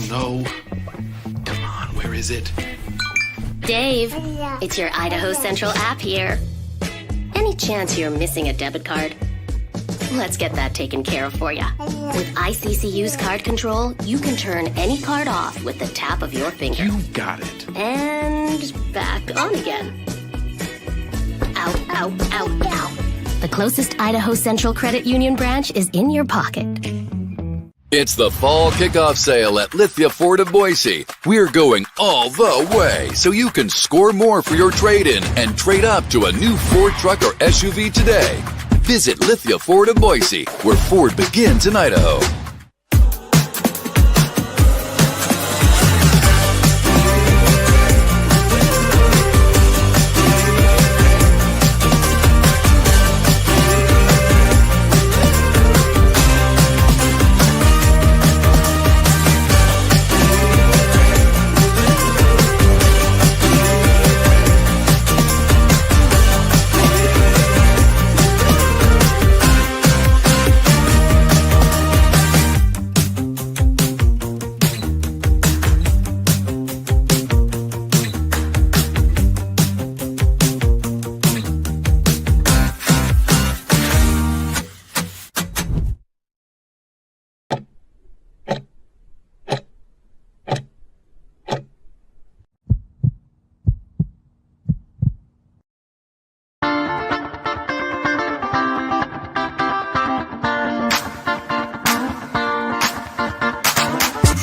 No. Come on, where is it? Dave, it's your Idaho Central app here. Any chance you're missing a debit card? Let's get that taken care of for you. With ICCU's card control, you can turn any card off with the tap of your finger. You got it. And back on again. Out, out, out, out. The closest Idaho Central Credit Union branch is in your pocket. It's the fall kickoff sale at Lithia Ford of Boise. We're going all the way so you can score more for your trade-in and trade up to a new Ford truck or SUV today. Visit Lithia Ford of Boise, where Ford begins in Idaho.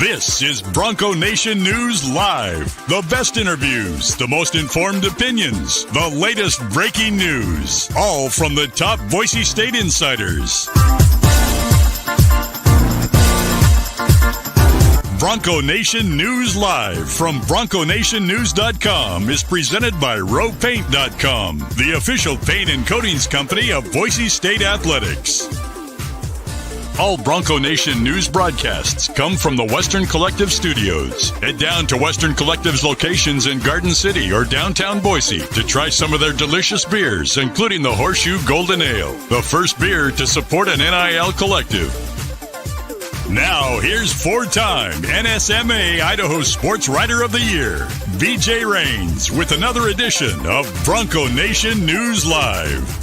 This is Bronco Nation News Live. The best interviews, the most informed opinions, the latest breaking news, all from the top Boise State insiders. Bronco Nation News Live from BroncoNationNews.com is presented by RowPaint.com, the official paint and coatings company of Boise State Athletics. All Bronco Nation news broadcasts come from the Western Collective Studios. Head down to Western Collective's locations in Garden City or downtown Boise to try some of their delicious beers, including the Horseshoe Golden Ale, the first beer to support an NIL collective. Now, here's four-time NSMA Idaho Sports Writer of the Year, BJ Rains, with another edition of Bronco Nation News Live.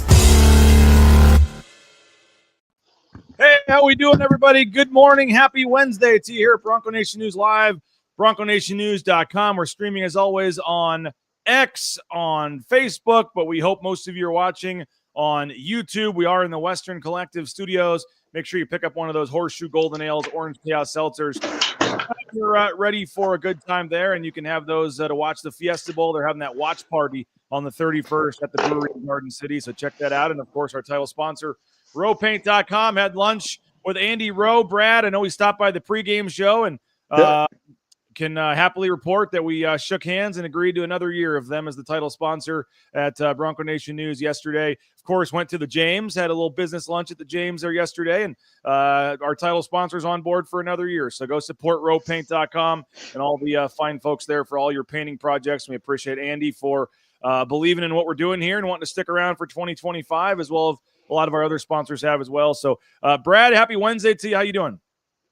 Hey, how we doing, everybody? Good morning. Happy Wednesday to you here at Bronco Nation News Live, BroncoNationNews.com. We're streaming, as always, on X, on Facebook, but we hope most of you are watching on YouTube. We are in the Western Collective Studios. Make sure you pick up one of those Horseshoe Golden Ales, Orange Chaos Seltzers. You're ready for a good time there, and you can have those to watch the Fiesta Bowl. They're having that watch party on the 31st at the brewery in Garden City, so check that out. And, of course, our title sponsor, RowPaint.com. Had lunch with Andy Rowe. Brad, I know we stopped by the pregame show and can happily report that we shook hands and agreed to another year of them as the title sponsor at Bronco Nation News yesterday. Of course, went to the James, had a little business lunch at the James there yesterday, and our title sponsor's on board for another year. So go support RowPaint.com and all the fine folks there for all your painting projects. We appreciate Andy for believing in what we're doing here and wanting to stick around for 2025, as well as a lot of our other sponsors have as well. So, Brad, happy Wednesday to you. How you doing?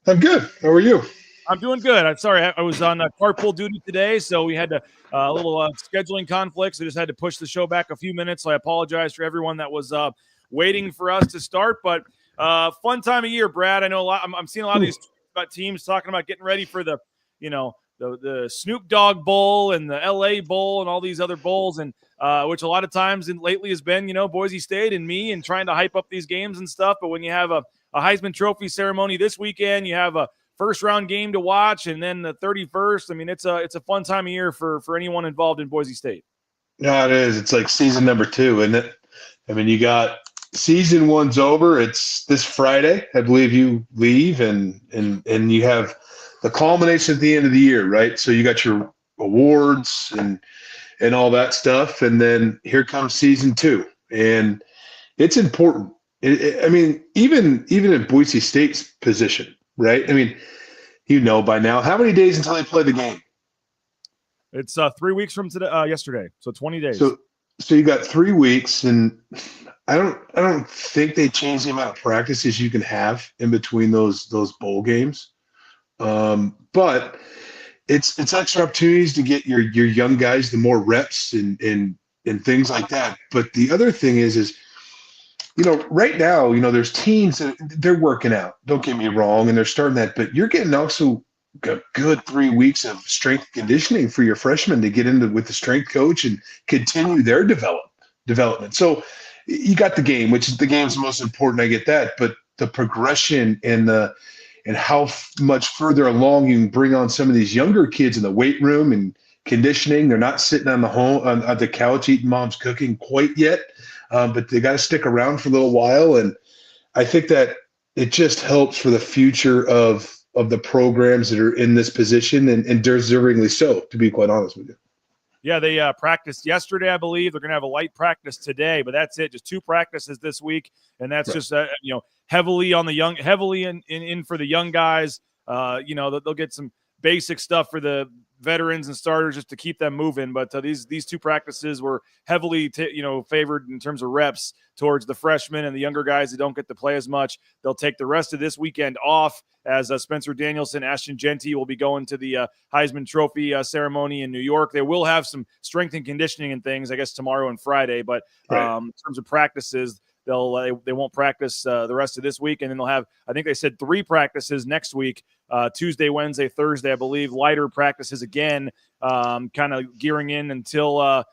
I'm good. How are you? I'm doing good. I'm sorry. I was on carpool duty today, so we had a little scheduling conflicts. I just had to push the show back a few minutes. So I apologize for everyone that was waiting for us to start. But fun time of year, Brad. I know a lot. I'm seeing a lot of these teams talking about getting ready for the Snoop Dogg Bowl and the LA Bowl and all these other bowls, and which a lot of times lately has been, Boise State and me and trying to hype up these games and stuff. But when you have a Heisman Trophy ceremony this weekend, you have a first round game to watch, and then the 31st. I mean, it's a fun time of year for anyone involved in Boise State. No, it is. It's like season number 2, isn't it? I mean, you got season 1's over. It's this Friday, I believe you leave, and you have the culmination at the end of the year, right? So you got your awards and all that stuff, and then here comes season 2, and it's important. I mean, even in Boise State's position, right? I mean, by now, how many days until they play the game? It's 3 weeks from today, yesterday, so 20 days. So you got 3 weeks, and I don't think they changed the amount of practices you can have in between those bowl games. But it's extra opportunities to get your young guys the more reps and things like that. But the other thing is right now, there's teams that they're working out. Don't get me wrong, and they're starting that, but you're getting also a good 3 weeks of strength conditioning for your freshmen to get into with the strength coach and continue their development. So you got the game, which is the game's most important. I get that, but the progression and how much further along you can bring on some of these younger kids in the weight room and conditioning. They're not sitting on the couch eating mom's cooking quite yet, but they got to stick around for a little while. And I think that it just helps for the future of the programs that are in this position and deservingly so, to be quite honest with you. Yeah, they practiced yesterday, I believe. They're going to have a light practice today, but that's it. Just 2 practices this week, and that's just heavily on the young, heavily in for the young guys. They'll get some basic stuff for the veterans and starters just to keep them moving. But these 2 practices were heavily favored in terms of reps towards the freshmen and the younger guys that don't get to play as much. They'll take the rest of this weekend off as Spencer Danielson, Ashton Jeanty will be going to the Heisman Trophy ceremony in New York. They will have some strength and conditioning and things, I guess, tomorrow and Friday. But in terms of practices, they won't practice the rest of this week, and then they'll have, I think they said 3 practices next week, Tuesday, Wednesday, Thursday, I believe, lighter practices again, kind of gearing in until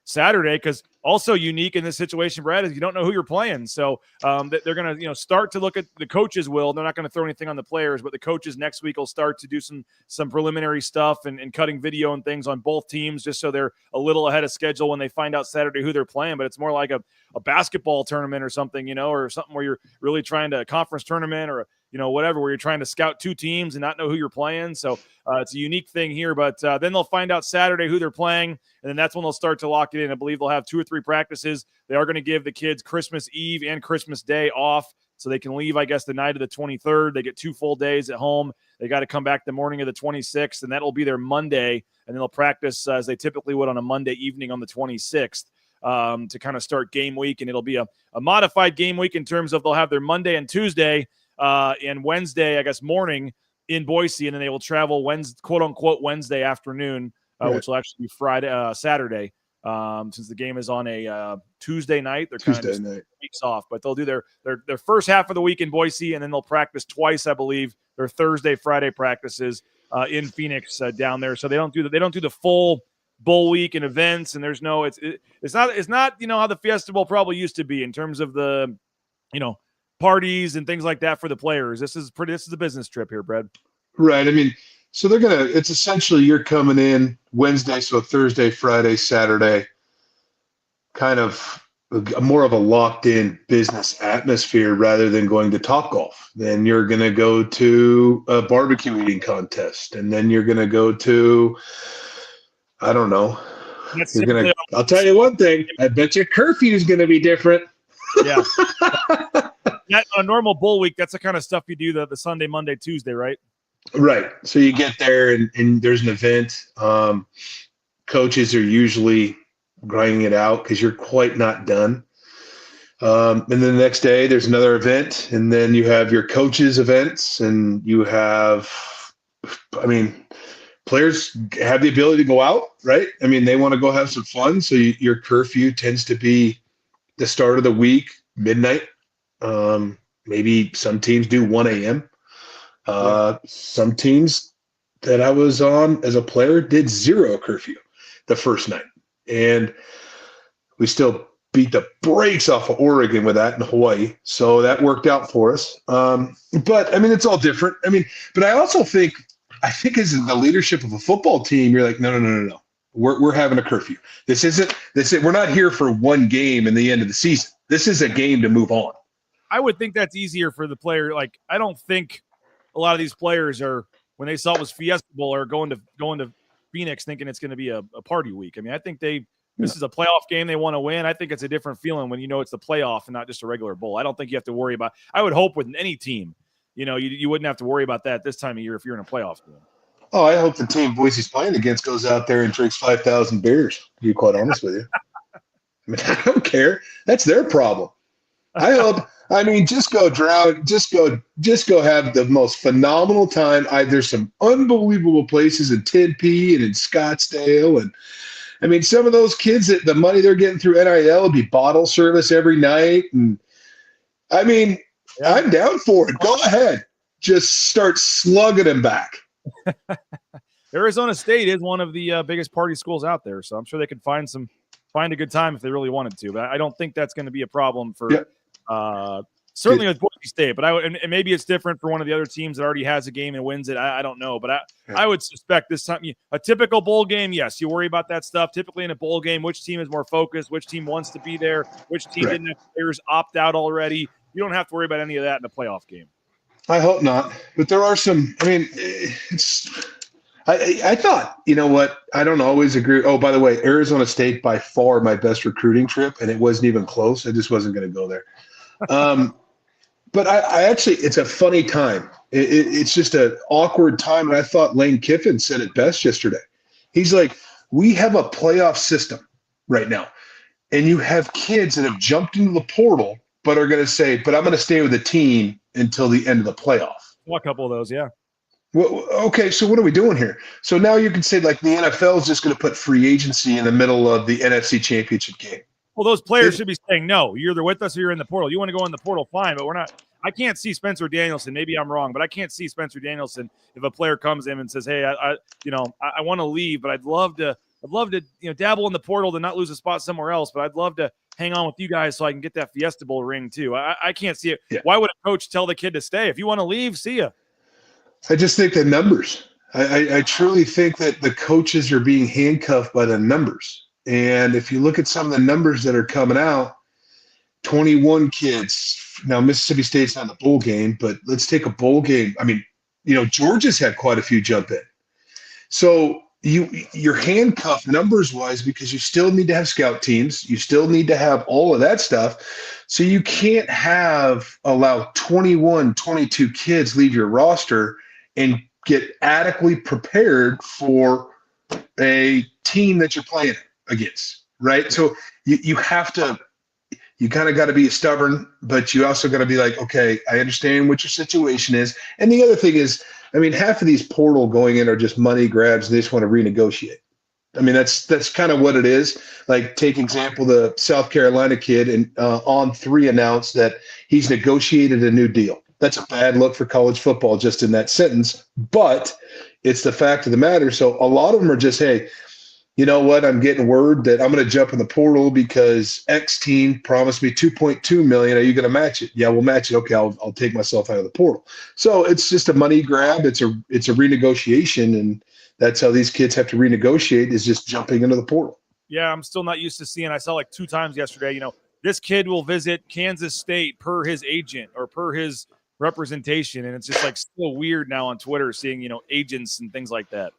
Saturday, because also unique in this situation, Brad, is you don't know who you're playing. So they're going to start to look at the coaches. They're not going to throw anything on the players, but the coaches next week will start to do some preliminary stuff and cutting video and things on both teams, just so they're a little ahead of schedule when they find out Saturday who they're playing. But it's more like a basketball tournament or something, or something where you're really trying to, a conference tournament or whatever, where you're trying to scout 2 teams and not know who you're playing. So it's a unique thing here, but then they'll find out Saturday who they're playing, and then that's when they'll start to lock it in. I believe they'll have 2 or 3 practices. They are going to give the kids Christmas Eve and Christmas Day off, so they can leave, I guess, the night of the 23rd. They get 2 full days at home. They got to come back the morning of the 26th, and that'll be their Monday, and then they'll practice as they typically would on a Monday evening on the 26th. To kind of start game week, and it'll be a modified game week in terms of they'll have their Monday and Tuesday and Wednesday, I guess, morning in Boise, and then they will travel quote unquote Wednesday afternoon, which will actually be Saturday. Since the game is on a Tuesday night, they're kind of weeks off, but they'll do their first half of the week in Boise, and then they'll practice twice, I believe, their Thursday, Friday practices in Phoenix down there. So they don't do the full bowl week and events, and there's no it's not how the Fiesta Bowl probably used to be in terms of the parties and things like that for the players. This is a business trip here, Brad. Right. I mean, so it's essentially you're coming in Wednesday, so Thursday, Friday, Saturday, kind of more of a locked in business atmosphere rather than going to Topgolf. Then you're going to go to a barbecue eating contest, and then you're going to go to, I don't know. I'll tell you one thing. I bet your curfew is going to be different. Yeah. A normal bowl week, that's the kind of stuff you do the Sunday, Monday, Tuesday, right? Right. So you get there and there's an event. Coaches are usually grinding it out because you're quite not done. And then the next day there's another event, and then you have your coaches events, and you have, players have the ability to go out, right? I mean, they want to go have some fun. So your curfew tends to be the start of the week, midnight. Maybe some teams do 1 a.m. Some teams that I was on as a player did 0 curfew the first night. And we still beat the brakes off of Oregon with that in Hawaii. So that worked out for us. But it's all different. But I also think as the leadership of a football team, you're like, no. We're having a curfew. We're not here for one game in the end of the season. This is a game to move on. I would think that's easier for the player. Like, I don't think a lot of these players are, when they saw it was Fiesta Bowl, or going to Phoenix thinking it's going to be a party week. I think this is a playoff game they want to win. I think it's a different feeling when it's the playoff and not just a regular bowl. I don't think you have to worry about. I would hope with any team, you wouldn't have to worry about that this time of year if you're in a playoff game. Oh, I hope the team Boise's playing against goes out there and drinks 5,000 beers, to be quite honest with you. I don't care. That's their problem. I hope. I mean, just go drown. Just go have the most phenomenal time. There's some unbelievable places in Tempe and in Scottsdale, and I mean, some of those kids that the money they're getting through NIL would be bottle service every night, and I mean, Yeah. I'm down for it. Go ahead, just start slugging them back. Arizona State is one of the biggest party schools out there, so I'm sure they could find a good time if they really wanted to. But I don't think that's going to be a problem for certainly with Boise State. But and maybe it's different for one of the other teams that already has a game and wins it. I don't know, but I would suspect this time a typical bowl game. Yes, you worry about that stuff. Typically in a bowl game, which team is more focused, which team wants to be there, which team didn't have players opt out already. You don't have to worry about any of that in a playoff game. I hope not, but there are some. I mean, I thought, you know what? I don't always agree. Oh, by the way, Arizona State by far my best recruiting trip, and it wasn't even close. I just wasn't going to go there. But I actually, it's a funny time. It's just an awkward time, and I thought Lane Kiffin said it best yesterday. He's like, we have a playoff system right now, and you have kids that have jumped into the portal but are going to say, but I'm going to stay with the team until the end of the playoff. Well, a couple of those, yeah. Well, okay, so what are we doing here? So now you can say, like, the NFL is just going to put free agency in the middle of the NFC Championship game. Well, those players should be saying, no, you're either with us or you're in the portal. You want to go in the portal, fine, but we're not. I can't see Spencer Danielson. Maybe I'm wrong, but I can't see Spencer Danielson if a player comes in and says, hey, I want to leave, but I'd love to, dabble in the portal to not lose a spot somewhere else, but I'd love to hang on with you guys so I can get that Fiesta Bowl ring too. I can't see it. Yeah. Why would a coach tell the kid to stay? If you want to leave, see ya. I just think the numbers. I truly think that the coaches are being handcuffed by the numbers. And if you look at some of the numbers that are coming out, 21 kids. Now, Mississippi State's not in the bowl game, but let's take a bowl game. I mean, Georgia's had quite a few jump in. So you're handcuffed numbers-wise because you still need to have scout teams. You still need to have all of that stuff. So you can't allow 21, 22 kids leave your roster and get adequately prepared for a team that you're playing against, right? So you have to – you kind of got to be stubborn, but you also got to be like, okay, I understand what your situation is. And the other thing is, I mean, half of these portal going in are just money grabs. They just want to renegotiate. I mean, that's kind of what it is. Like, take example, the South Carolina kid and On3 announced that he's negotiated a new deal. That's a bad look for college football just in that sentence, but it's the fact of the matter. So a lot of them are just, hey, you know what? I'm getting word that I'm going to jump in the portal because X team promised me $2.2 million. Are you going to match it? Yeah, we'll match it. Okay, I'll take myself out of the portal. So it's just a money grab. It's a renegotiation, and that's how these kids have to renegotiate, is just jumping into the portal. Yeah, I'm still not used to seeing. I saw like 2 times yesterday. This kid will visit Kansas State per his agent or per his representation, and it's just like still weird now on Twitter seeing agents and things like that.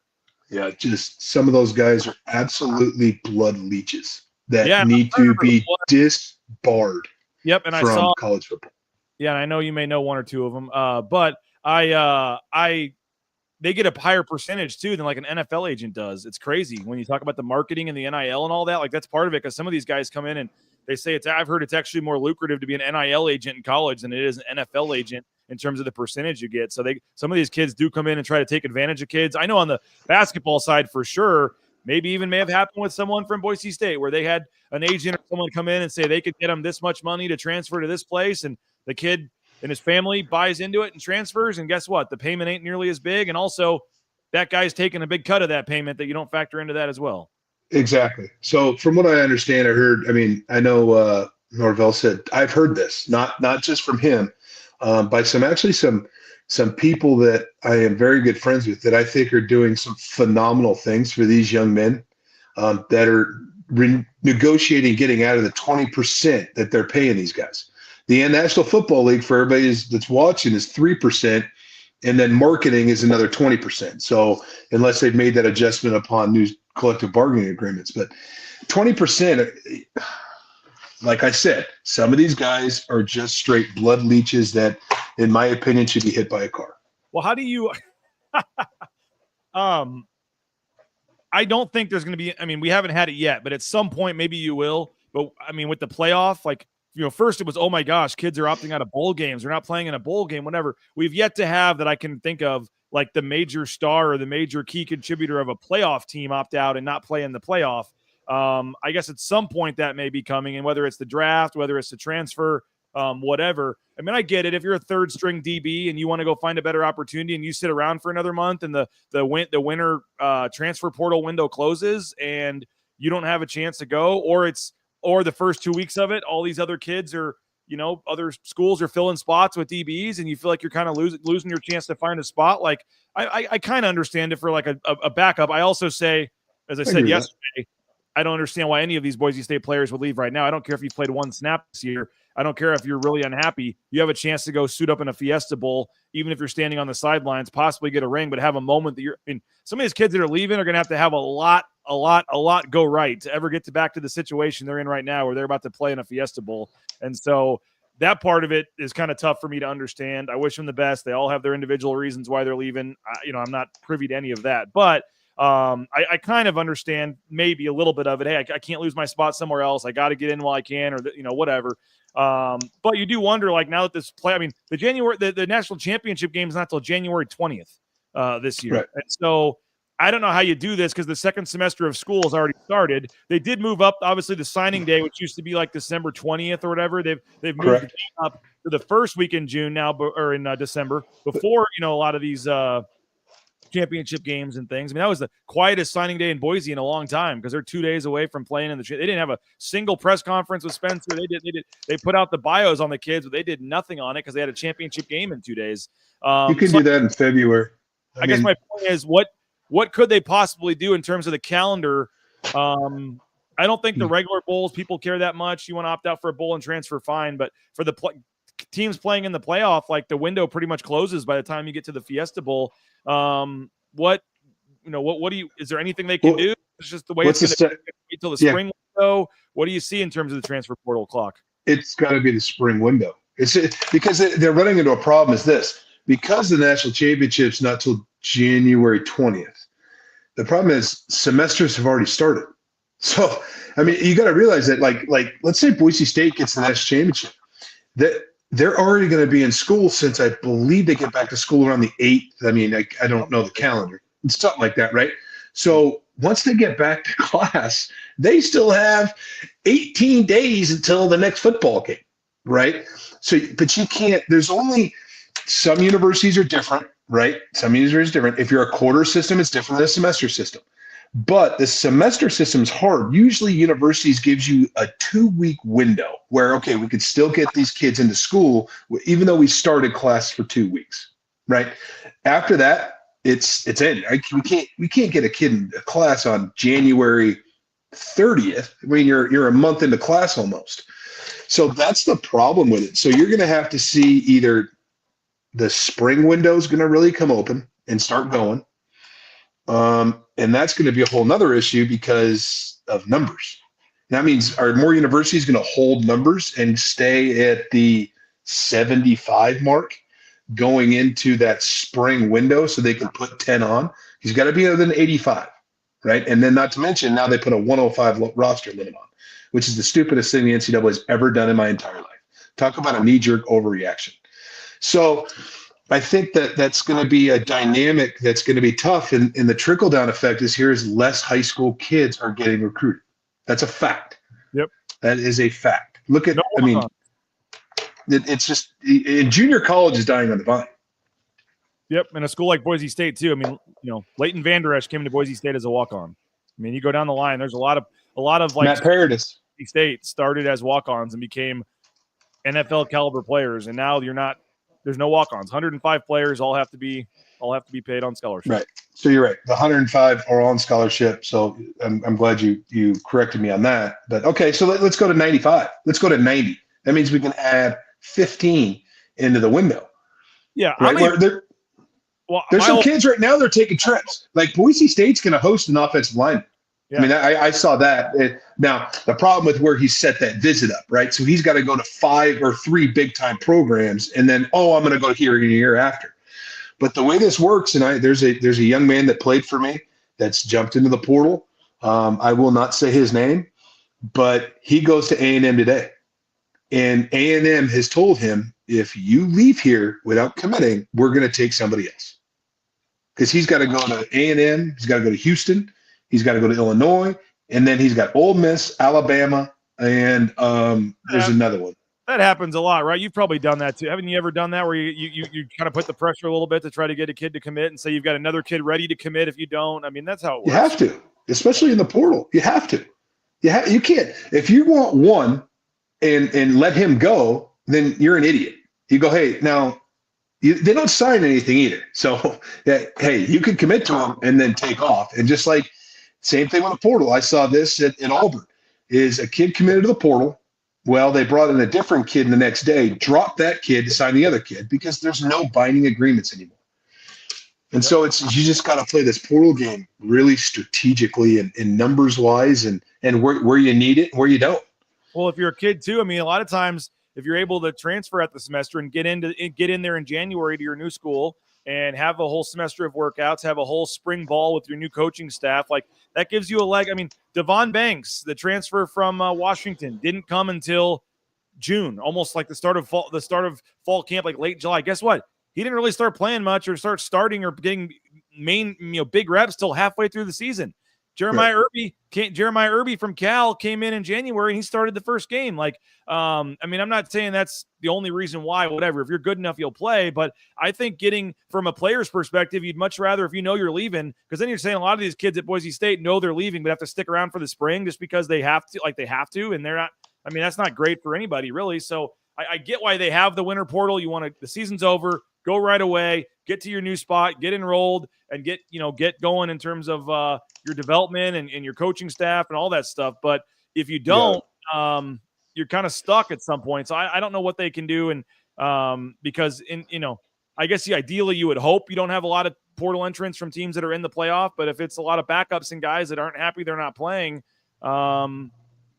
Yeah, just some of those guys are absolutely blood leeches that need to be disbarred. Yep, and from I saw college football. Yeah, and I know you may know 1 or 2 of them, but they get a higher percentage too than like an NFL agent does. It's crazy when you talk about the marketing and the NIL and all that. Like, that's part of it, because some of these guys come in and they say I've heard it's actually more lucrative to be an NIL agent in college than it is an NFL agent in terms of the percentage you get. So some of these kids do come in and try to take advantage of kids. I know on the basketball side for sure, maybe even may have happened with someone from Boise State where they had an agent or someone come in and say they could get them this much money to transfer to this place, and the kid and his family buys into it and transfers, and guess what? The payment ain't nearly as big, and also that guy's taking a big cut of that payment that you don't factor into that as well. Exactly. So from what I understand, I know Norvell said, I've heard this, not just from him, by some people that I am very good friends with that I think are doing some phenomenal things for these young men that are negotiating getting out of the 20% that they're paying these guys. The National Football League, for everybody that's watching, is 3%, and then marketing is another 20%. So unless they've made that adjustment upon new collective bargaining agreements, but 20%, like I said, some of these guys are just straight blood leeches that, in my opinion, should be hit by a car. Well, how do you I don't think there's going to be, we haven't had it yet, but at some point maybe you will. But with the playoff, like, first it was, oh my gosh, kids are opting out of bowl games. They're not playing in a bowl game, whatever. We've yet to have that I can think of, like the major star or the major key contributor of a playoff team opt out and not play in the playoff. I guess at some point that may be coming, and whether it's the draft, whether it's the transfer, whatever. I mean, I get it. If you're a third string DB and you want to go find a better opportunity and you sit around for another month and the winter transfer portal window closes and you don't have a chance to go, or the first 2 weeks of it, all these other kids are, other schools are filling spots with DBs and you feel like you're kind of losing your chance to find a spot. Like I kind of understand it for like a backup. I also say, as I said yesterday, I don't understand why any of these Boise State players would leave right now. I don't care if you've played one snap this year. I don't care if you're really unhappy. You have a chance to go suit up in a Fiesta Bowl, even if you're standing on the sidelines, possibly get a ring, but have a moment that some of these kids that are leaving are going to have a lot go right to ever get back to the situation they're in right now where they're about to play in a Fiesta Bowl. And so that part of it is kind of tough for me to understand. I wish them the best. They all have their individual reasons why they're leaving. I'm not privy to any of that, but I kind of understand maybe a little bit of it. Hey, I can't lose my spot somewhere else. I got to get in while I can, or whatever. But you do wonder, like, now that this the national championship game is not till January 20th this year. Right. And so I don't know how you do this because the second semester of school has already started. They did move up, obviously, the signing day, which used to be like December 20th or whatever. They've moved it up to the first week in June now, or in December, before, a lot of these championship games and things. I mean, that was the quietest signing day in Boise in a long time because they're 2 days away from playing in the. They didn't have a single press conference with Spencer. They put out the bios on the kids, but they did nothing on it because they had a championship game in 2 days. You can do that in February. I guess my point is, what could they possibly do in terms of the calendar? I don't think the regular bowls people care that much. You want to opt out for a bowl and transfer, fine, but for the teams playing in the playoff, like, the window pretty much closes by the time you get to the Fiesta Bowl. What do you? Is there anything they can do? It's just the way it's going to wait till the spring window. What do you see in terms of the transfer portal clock? It's got to be the spring window. It's because they're running into a problem. Is this because the national championship's not till January 20th? The problem is semesters have already started. So I mean, you got to realize that, like let's say Boise State gets the national championship, that they're already going to be in school since I believe they get back to school around the 8th. I mean, I don't know the calendar. It's something like that, right? So once they get back to class, they still have 18 days until the next football game, right? So, but you can't, there's only, some universities are different, right? Some universities are different. If you're a quarter system, it's different than a semester system. But the semester system is hard. Usually universities gives you a 2-week window where, okay, we could still get these kids into school even though we started class for 2 weeks, right? After that, it's in. We can't get a kid in a class on January 30th. I mean, you're a month into class almost. So that's the problem with it. So you're going to have to see either the spring window is going to really come open and start going. And that's going to be a whole nother issue because of numbers. That means, are more universities going to hold numbers and stay at the 75 mark going into that spring window so they can put 10 on? He's got to be other than 85, right? And then not to mention, now they put a 105 roster limit on, which is the stupidest thing the NCAA has ever done in my entire life. Talk about a knee-jerk overreaction. So I think that's going to be a dynamic that's going to be tough. And the trickle-down effect is less high school kids are getting recruited. That's a fact. Yep. That is a fact. Look at, it's just, in junior college is dying on the vine. Yep. And a school like Boise State too. I mean, Leighton Vander Esch came to Boise State as a walk-on. I mean, you go down the line, there's a lot of like Matt Paradis. Boise State started as walk-ons and became NFL caliber players. And now there's no walk-ons. 105 players all have to be paid on scholarship. Right. So you're right. The 105 are on scholarship. So I'm glad you corrected me on that. But okay, so let's go to 95. Let's go to 90. That means we can add 15 into the window. Yeah. Right? There's some kids right now, they're taking trips. Like Boise State's going to host an offensive lineman. Yeah. I mean, I saw that. Now, the problem with where he set that visit up, right? So he's got to go to 5 or 3 big-time programs, and then, I'm going to go here in a year after. But the way this works, and there's a young man that played for me that's jumped into the portal. I will not say his name, but he goes to A&M today. And A&M has told him, if you leave here without committing, we're going to take somebody else. Because he's got to go to A&M, he's got to go to Houston, he's got to go to Illinois, and then he's got Ole Miss, Alabama, and there's another one. That happens a lot, right? You've probably done that too. Haven't you ever done that where you kind of put the pressure a little bit to try to get a kid to commit and say you've got another kid ready to commit if you don't? I mean, that's how it works. You have to, especially in the portal. You have to. You can't. If you want one and let him go, then you're an idiot. You go, hey, now they don't sign anything either. So, hey, you can commit to him and then take off. And just like same thing with the portal. I saw this at Auburn. Is a kid committed to the portal. Well, they brought in a different kid the next day, dropped that kid to sign the other kid because there's no binding agreements anymore. And so you just got to play this portal game really strategically and numbers wise and where you need it and where you don't. Well, if you're a kid too, I mean, a lot of times if you're able to transfer at the semester and get in there in January to your new school and have a whole semester of workouts, have a whole spring ball with your new coaching staff, like that gives you a leg. I mean, Devon Banks, the transfer from Washington, didn't come until June, almost like the start of fall camp, like late July. Guess what? He didn't really start playing much or start starting or getting big reps till halfway through the season. Jeremiah Irby from Cal came in January and he started the first game. Like, I mean, I'm not saying that's the only reason why, whatever. If you're good enough, you'll play. But I think getting from a player's perspective, you'd much rather if you know you're leaving, because then you're saying a lot of these kids at Boise State know they're leaving, but have to stick around for the spring just because they have to, and they're not. I mean, that's not great for anybody, really. So I get why they have the winter portal. The season's over, go right away, get to your new spot, get enrolled, and get going in terms of your development and your coaching staff and all that stuff. But if you don't, you're kind of stuck at some point. So I don't know what they can do. And because I guess ideally you would hope you don't have a lot of portal entrants from teams that are in the playoff. But if it's a lot of backups and guys that aren't happy they're not playing, I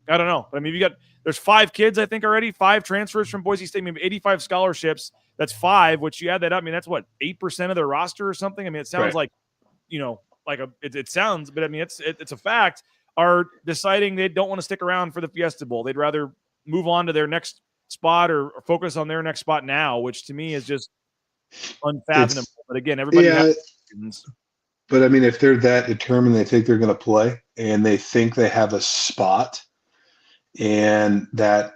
don't know. I mean, there's 5 kids, I think, already, 5 transfers from Boise State, maybe 85 scholarships. That's 5, which you add that up. I mean, that's what, 8% of their roster or something. I mean, it sounds like, it sounds, but I mean, it's a fact, are deciding they don't want to stick around for the Fiesta Bowl. They'd rather move on to their next spot or focus on their next spot now, which to me is just unfathomable. But again, everybody has students. But I mean, if they're that determined, they think they're going to play and they think they have a spot, and that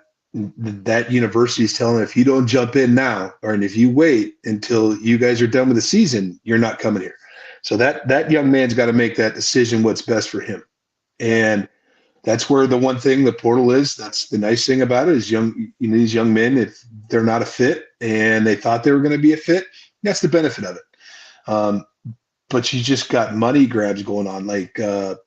university is telling them, if you don't jump in now, or if you wait until you guys are done with the season, you're not coming here. So that young man's got to make that decision, what's best for him. And that's where the one thing the portal is. That's the nice thing about it is these young men, if they're not a fit and they thought they were going to be a fit, that's the benefit of it. But you just got money grabs going on. Like the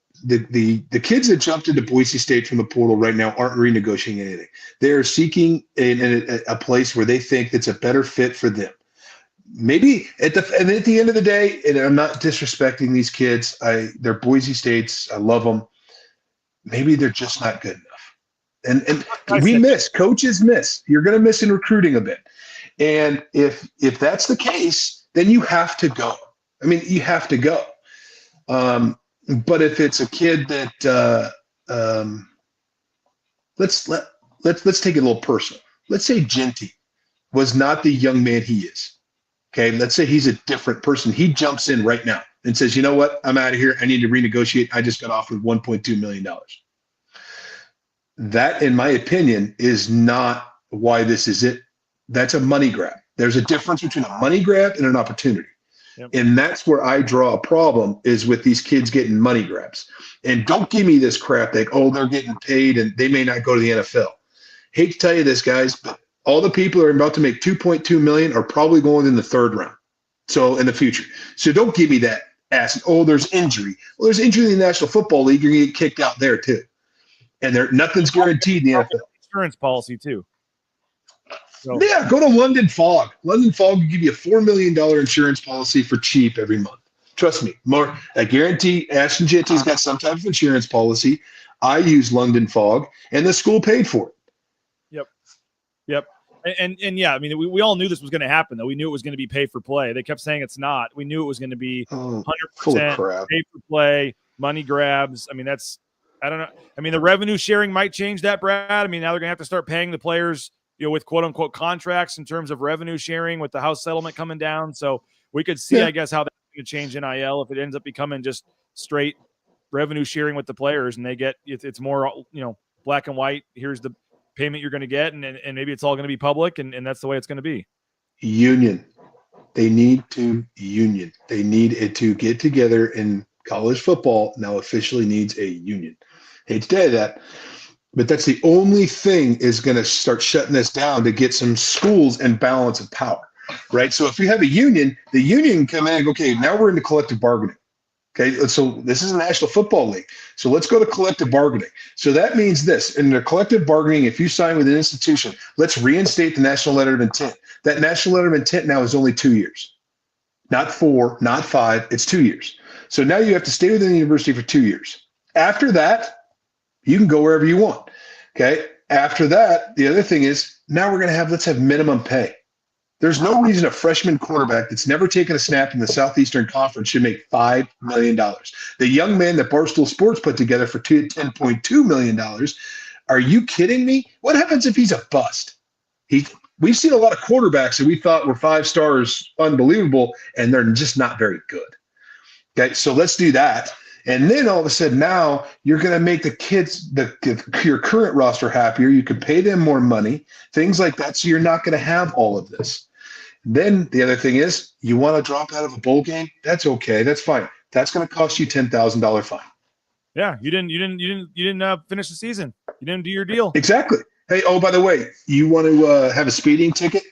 kids that jumped into Boise State from the portal right now aren't renegotiating anything. They're seeking a place where they think it's a better fit for them. Maybe at the end of the day, and I'm not disrespecting these kids. They're Boise States. I love them. Maybe they're just not good enough. And we miss. Coaches miss. You're going to miss in recruiting a bit. And if that's the case, then you have to go. I mean, you have to go. But if it's a kid that let's take it a little personal. Let's say Jeanty was not the young man he is. Okay, let's say he's a different person. He jumps in right now and says, you know what? I'm out of here. I need to renegotiate. I just got offered $1.2 million. That, in my opinion, is not why this is it. That's a money grab. There's a difference between a money grab and an opportunity. Yep. And that's where I draw a problem is with these kids getting money grabs. And don't give me this crap like, oh, they're getting paid and they may not go to the NFL. Hate to tell you this, guys, but all the people who are about to make $2.2 million are probably going in the 3rd round. So in the future. So don't give me that ass. Oh, there's injury. Well, there's injury in the National Football League. You're going to get kicked out there too. And nothing's guaranteed in the NFL. Insurance policy too. So. Yeah, go to London Fog. London Fog will give you a $4 million insurance policy for cheap every month. Trust me. I guarantee Ashton Jeanty's got some type of insurance policy. I use London Fog, and the school paid for it. Yep. And yeah, I mean, we all knew this was going to happen, though. We knew it was going to be pay for play. They kept saying it's not. We knew it was going to be 100% pay for play, money grabs. I mean, that's I don't know. I mean, the revenue sharing might change that, Brad. I mean, now they're going to have to start paying the players, with quote unquote contracts in terms of revenue sharing with the House settlement coming down. So we could see, I guess, how that's going to change NIL if it ends up becoming just straight revenue sharing with the players, and they get it's more, black and white. Here's the payment you're going to get, and maybe it's all going to be public, and that's the way it's going to be. Union. They need to union. They need it to get together, in college football now officially needs a union. Hate to tell you that, but that's the only thing is going to start shutting this down to get some schools in balance of power, right? So if you have a union, the union can come in and go, okay, now we're into collective bargaining. Okay, so this is a National Football League. So let's go to collective bargaining. So that means this. In the collective bargaining, if you sign with an institution, let's reinstate the National Letter of Intent. That National Letter of Intent now is only 2 years. Not 4, not 5, it's 2 years. So now you have to stay within the university for 2 years. After that, you can go wherever you want. Okay, after that, the other thing is now let's have minimum pay. There's no reason a freshman quarterback that's never taken a snap in the Southeastern Conference should make $5 million. The young man that Barstool Sports put together for $10.2 million. Are you kidding me? What happens if he's a bust? We've seen a lot of quarterbacks that we thought were 5 stars, unbelievable, and they're just not very good. Okay, so let's do that. And then all of a sudden now you're going to make the kids, your current roster happier. You can pay them more money, things like that. So you're not going to have all of this. Then the other thing is, you want to drop out of a bowl game? That's okay. That's fine. That's going to cost you $10,000 fine. Yeah, you didn't finish the season. You didn't do your deal. Exactly. Hey, oh, by the way, you want to have a speeding ticket?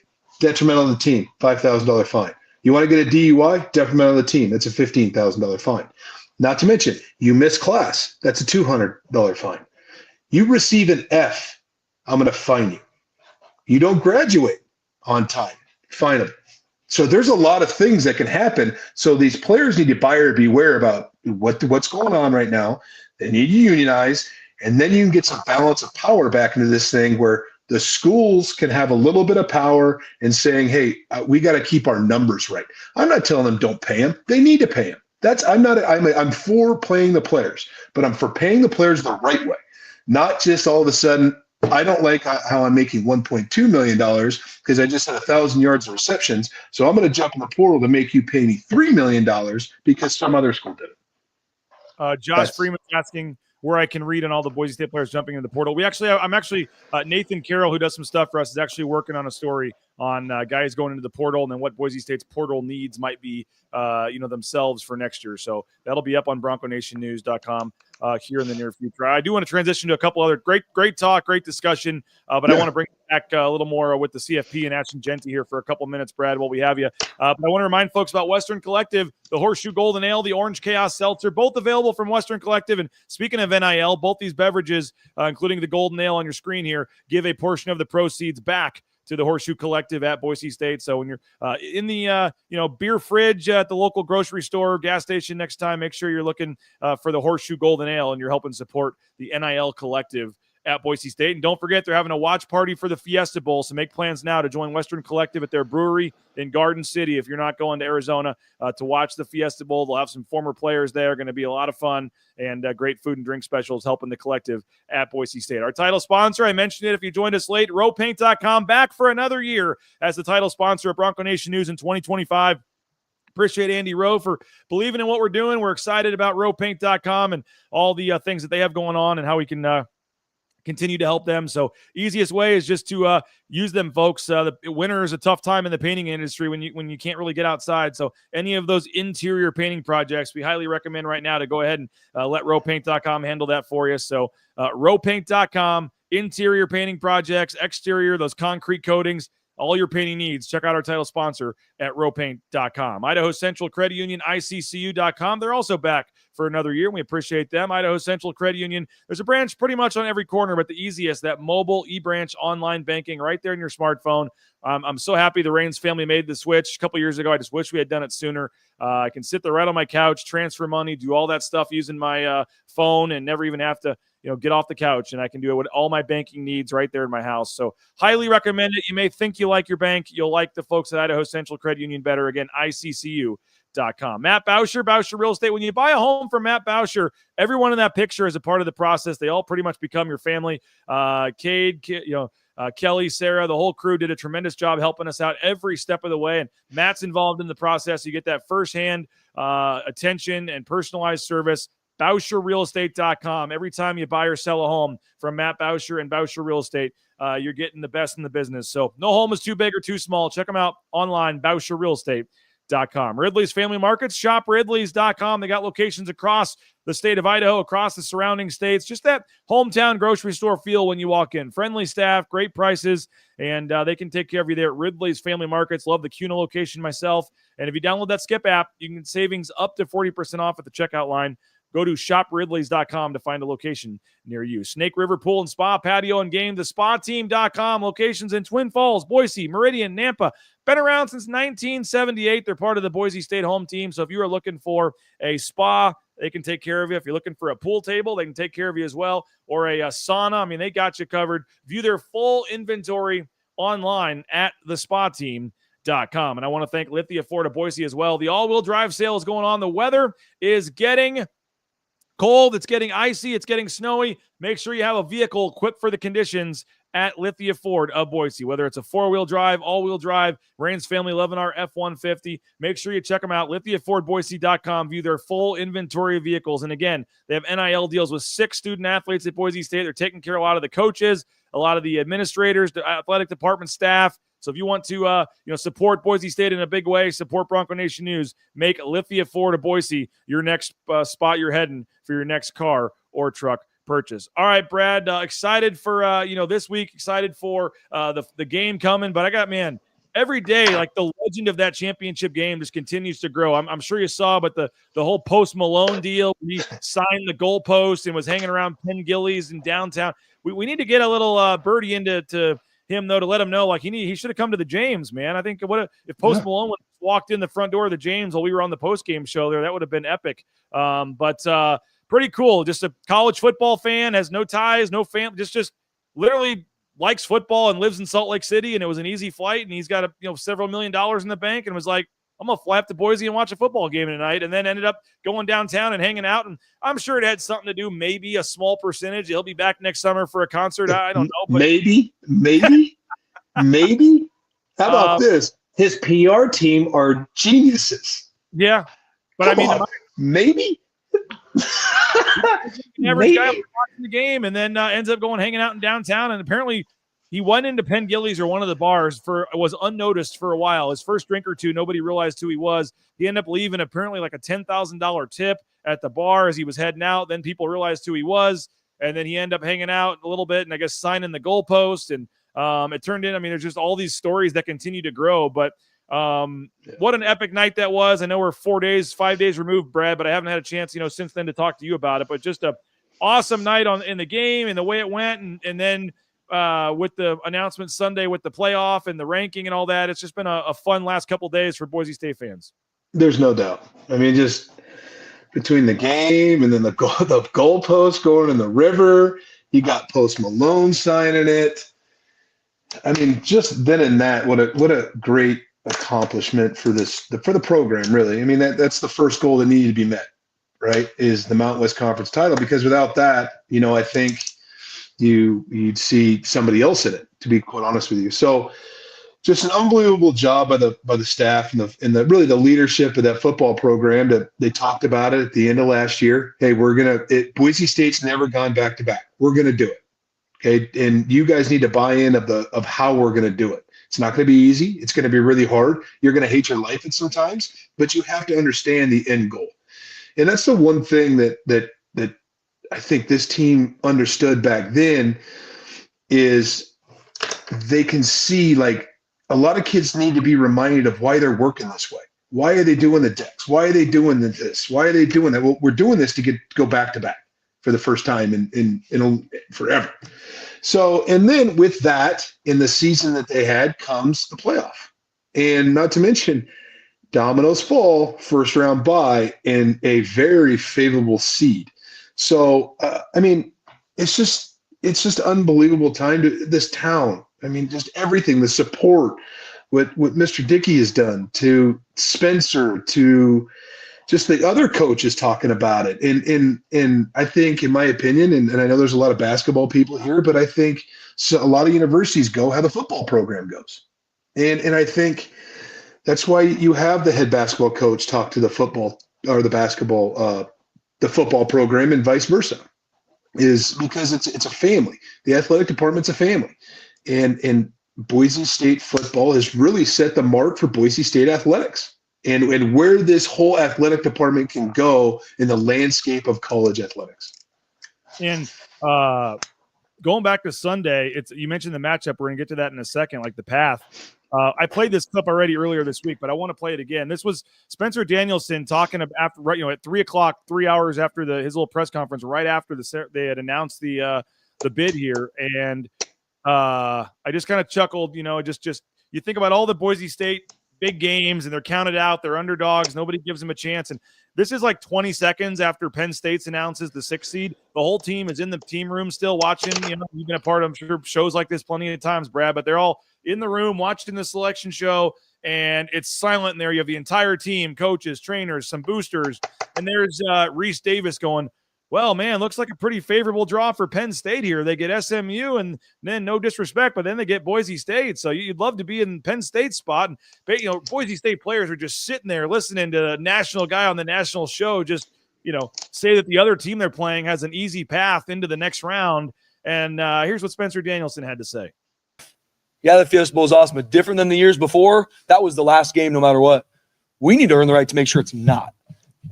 Detrimental to the team, $5,000 fine. You want to get a DUI? Detrimental to the team. That's a $15,000 fine. Not to mention, you miss class. That's a $200 fine. You receive an F, I'm going to fine you. You don't graduate on time, fine them. So there's a lot of things that can happen. So these players need to buyer beware about what's going on right now. They need to unionize, and then you can get some balance of power back into this thing where the schools can have a little bit of power in saying, hey, we got to keep our numbers right. I'm not telling them don't pay them. They need to pay them. I'm for paying the players, but I'm for paying the players the right way. Not just all of a sudden, I don't like how I'm making $1.2 million because I just had 1,000 yards of receptions. So I'm going to jump in the portal to make you pay me $3 million because some other school did it. Josh Freeman's asking where I can read on all the Boise State players jumping in the portal. I'm actually Nathan Carroll, who does some stuff for us, is actually working on a story on guys going into the portal and then what Boise State's portal needs might be, themselves for next year. So that'll be up on BroncoNationNews.com here in the near future. I do want to transition to a couple other great talk, great discussion, but I want to bring back a little more with the CFP and Ashton Jeanty here for a couple minutes, Brad, while we have you. But I want to remind folks about Western Collective, the Horseshoe Golden Ale, the Orange Chaos Seltzer, both available from Western Collective. And speaking of NIL, both these beverages, including the Golden Ale on your screen here, give a portion of the proceeds back to the Horseshoe Collective at Boise State. So when you're in the beer fridge at the local grocery store, gas station next time, make sure you're looking for the Horseshoe Golden Ale and you're helping support the NIL Collective at Boise State. And don't forget, they're having a watch party for the Fiesta Bowl, so make plans now to join Western Collective at their brewery in Garden City if you're not going to Arizona to watch the Fiesta Bowl. They'll have some former players there. Going to be a lot of fun and great food and drink specials helping the collective at Boise State. Our title sponsor, I mentioned it if you joined us late, rowpaint.com, back for another year as the title sponsor of Bronco Nation News in 2025. Appreciate Andy Rowe for believing in what we're doing. We're excited about rowpaint.com and all the things that they have going on and how we can continue to help them. So easiest way is just to use them, folks. The winter is a tough time in the painting industry when you can't really get outside. So any of those interior painting projects, we highly recommend right now to go ahead and let rowpaint.com handle that for you. So rowpaint.com, interior painting projects, exterior, those concrete coatings, all your painting needs. Check out our title sponsor at rowpaint.com. Idaho Central Credit Union, ICCU.com. They're also back for another year. We appreciate them. Idaho Central Credit Union. There's a branch pretty much on every corner, but the easiest, that mobile e-branch online banking right there in your smartphone. I'm so happy the Raines family made the switch a couple years ago. I just wish we had done it sooner. I can sit there right on my couch, transfer money, do all that stuff using my phone and never even have to get off the couch, and I can do it with all my banking needs right there in my house. So highly recommend it. You may think you like your bank. You'll like the folks at Idaho Central Credit Union better. Again, ICCU.com. Matt Bauscher, Bauscher Real Estate. When you buy a home from Matt Bauscher, everyone in that picture is a part of the process. They all pretty much become your family. Kelly, Sarah, the whole crew did a tremendous job helping us out every step of the way. And Matt's involved in the process. You get that firsthand attention and personalized service. BauscherRealEstate.com. Every time you buy or sell a home from Matt Bauscher and Bauscher Real Estate, you're getting the best in the business. So no home is too big or too small. Check them out online, BauscherRealEstate.com. Ridley's Family Markets, shop Ridley's.com. They got locations across the state of Idaho, across the surrounding states. Just that hometown grocery store feel when you walk in. Friendly staff, great prices, and they can take care of you there at Ridley's Family Markets. Love the CUNA location myself. And if you download that Skip app, you can get savings up to 40% off at the checkout line. Go to shopridleys.com to find a location near you. Snake River Pool and Spa, Patio and Game, thespateam.com. Locations in Twin Falls, Boise, Meridian, Nampa. Been around since 1978. They're part of the Boise State home team. So if you are looking for a spa, they can take care of you. If you're looking for a pool table, they can take care of you as well. Or a sauna. I mean, they got you covered. View their full inventory online at thespateam.com. And I want to thank Lithia Ford of Boise as well. The all-wheel drive sale is going on. The weather is getting cold, it's getting icy, it's getting snowy. Make sure you have a vehicle equipped for the conditions at Lithia Ford of Boise, whether it's a four-wheel drive, all-wheel drive, Rain's Family 11R F-150. Make sure you check them out, lithiafordboise.com. View their full inventory of vehicles. And again, they have NIL deals with 6 student athletes at Boise State. They're taking care of a lot of the coaches, a lot of the administrators, the athletic department staff. So if you want to support Boise State in a big way, support Bronco Nation News, make Lithia Ford of Boise your next spot you're heading for your next car or truck purchase. All right, Brad, excited for this week, excited for the game coming. But I got, man, every day, like the legend of that championship game just continues to grow. I'm sure you saw, but the whole Post Malone deal, he signed the goalpost and was hanging around Penn Gillies in downtown. We need to get a little birdie into him, though, to let him know, like, he should have come to the James, man. I think if Post Malone walked in the front door of the James while we were on the post-game show there, that would have been epic. But pretty cool. Just a college football fan, has no ties, no family, just literally likes football and lives in Salt Lake City, and it was an easy flight, and he's got several $1 million in the bank, and was like, I'm going to fly up to Boise and watch a football game tonight, and then ended up going downtown and hanging out. And I'm sure it had something to do, maybe a small percentage. He'll be back next summer for a concert. I don't know. But maybe. How about this? His PR team are geniuses. Yeah. But maybe. Average guy watching the game and then ends up hanging out in downtown. And apparently he went into Penn Gillies or one of the bars was unnoticed for a while. His first drink or two, nobody realized who he was. He ended up leaving apparently like a $10,000 tip at the bar as he was heading out. Then people realized who he was. And then he ended up hanging out a little bit and I guess signing the goalpost. And it turned in, there's just all these stories that continue to grow. But what an epic night that was. I know we're 5 days removed, Brad, but I haven't had a chance, since then to talk to you about it. But just a awesome night in the game and the way it went. And then with the announcement Sunday with the playoff and the ranking and all that, it's just been a fun last couple of days for Boise State fans. There's no doubt. Just between the game and then the goalpost going in the river, you got Post Malone signing it. Just then and that, what a great accomplishment for the program, really. That's the first goal that needed to be met, right? Is the Mountain West Conference title, because without that, I think you'd see somebody else in it, to be quite honest with you. So just an unbelievable job by the staff and the really the leadership of that football program. That they talked about it at the end of last year. Hey, Boise State's never gone back to back. We're gonna do it. Okay. And you guys need to buy in of how we're gonna do it. It's not going to be easy. It's going to be really hard. You're going to hate your life at sometimes, but you have to understand the end goal. And that's the one thing that I think this team understood back then is they can see, like, a lot of kids need to be reminded of why they're working this way. Why are they doing the decks? Why are they doing this? Why are they doing that? Well, we're doing this to go back to back for the first time in forever. So, and then with that, in the season that they had comes the playoff. And not to mention, dominoes fall, first round bye, and a very favorable seed. So, it's just unbelievable time to this town. Just everything, the support, what Mr. Dickey has done, to Spencer, to just the other coaches talking about it. And I think, in my opinion, and I know there's a lot of basketball people here, but I think a lot of universities go how the football program goes. And I think that's why you have the head basketball coach talk to the football or the football program, and vice versa, is because it's a family. The athletic department's a family. And Boise State football has really set the mark for Boise State athletics and where this whole athletic department can go in the landscape of college athletics. And going back to Sunday, you mentioned the matchup. We're going to get to that in a second, like the path. I played this clip already earlier this week, but I want to play it again. This was Spencer Danielson talking at 3 o'clock, 3 hours after his little press conference, right after they had announced the bid here. And I just kind of chuckled, just you think about all the Boise State big games and they're counted out, they're underdogs, nobody gives them a chance. And this is like 20 seconds after Penn State announces the 6th seed. The whole team is in the team room still watching. You've been a part of, I'm sure, shows like this plenty of times, Brad, but they're all in the room watching the selection show, and it's silent in there. You have the entire team, coaches, trainers, some boosters, and there's Reese Davis going, well, man, looks like a pretty favorable draw for Penn State here. They get SMU, and then, no disrespect, but then they get Boise State. So you'd love to be in Penn State's spot. And Boise State players are just sitting there listening to a national guy on the national show just, say that the other team they're playing has an easy path into the next round. And here's what Spencer Danielson had to say. Yeah, the Fiesta Bowl is awesome, but different than the years before. That was the last game no matter what. We need to earn the right to make sure it's not.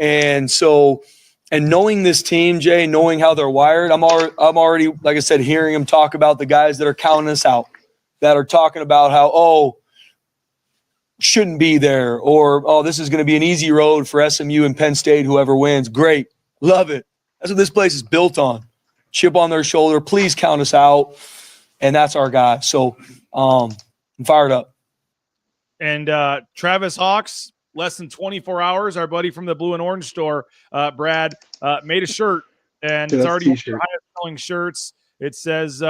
And so – and knowing this team, Jay, knowing how they're wired, I'm already, like I said, hearing them talk about the guys that are counting us out, that are talking about how, shouldn't be there, or, this is going to be an easy road for SMU and Penn State, whoever wins. Great. Love it. That's what this place is built on. Chip on their shoulder. Please count us out. And that's our guy. So I'm fired up. And Travis Hawks, less than 24 hours, our buddy from the Blue and Orange store, Brad, made a shirt, and it's already one of the highest selling shirts. It says,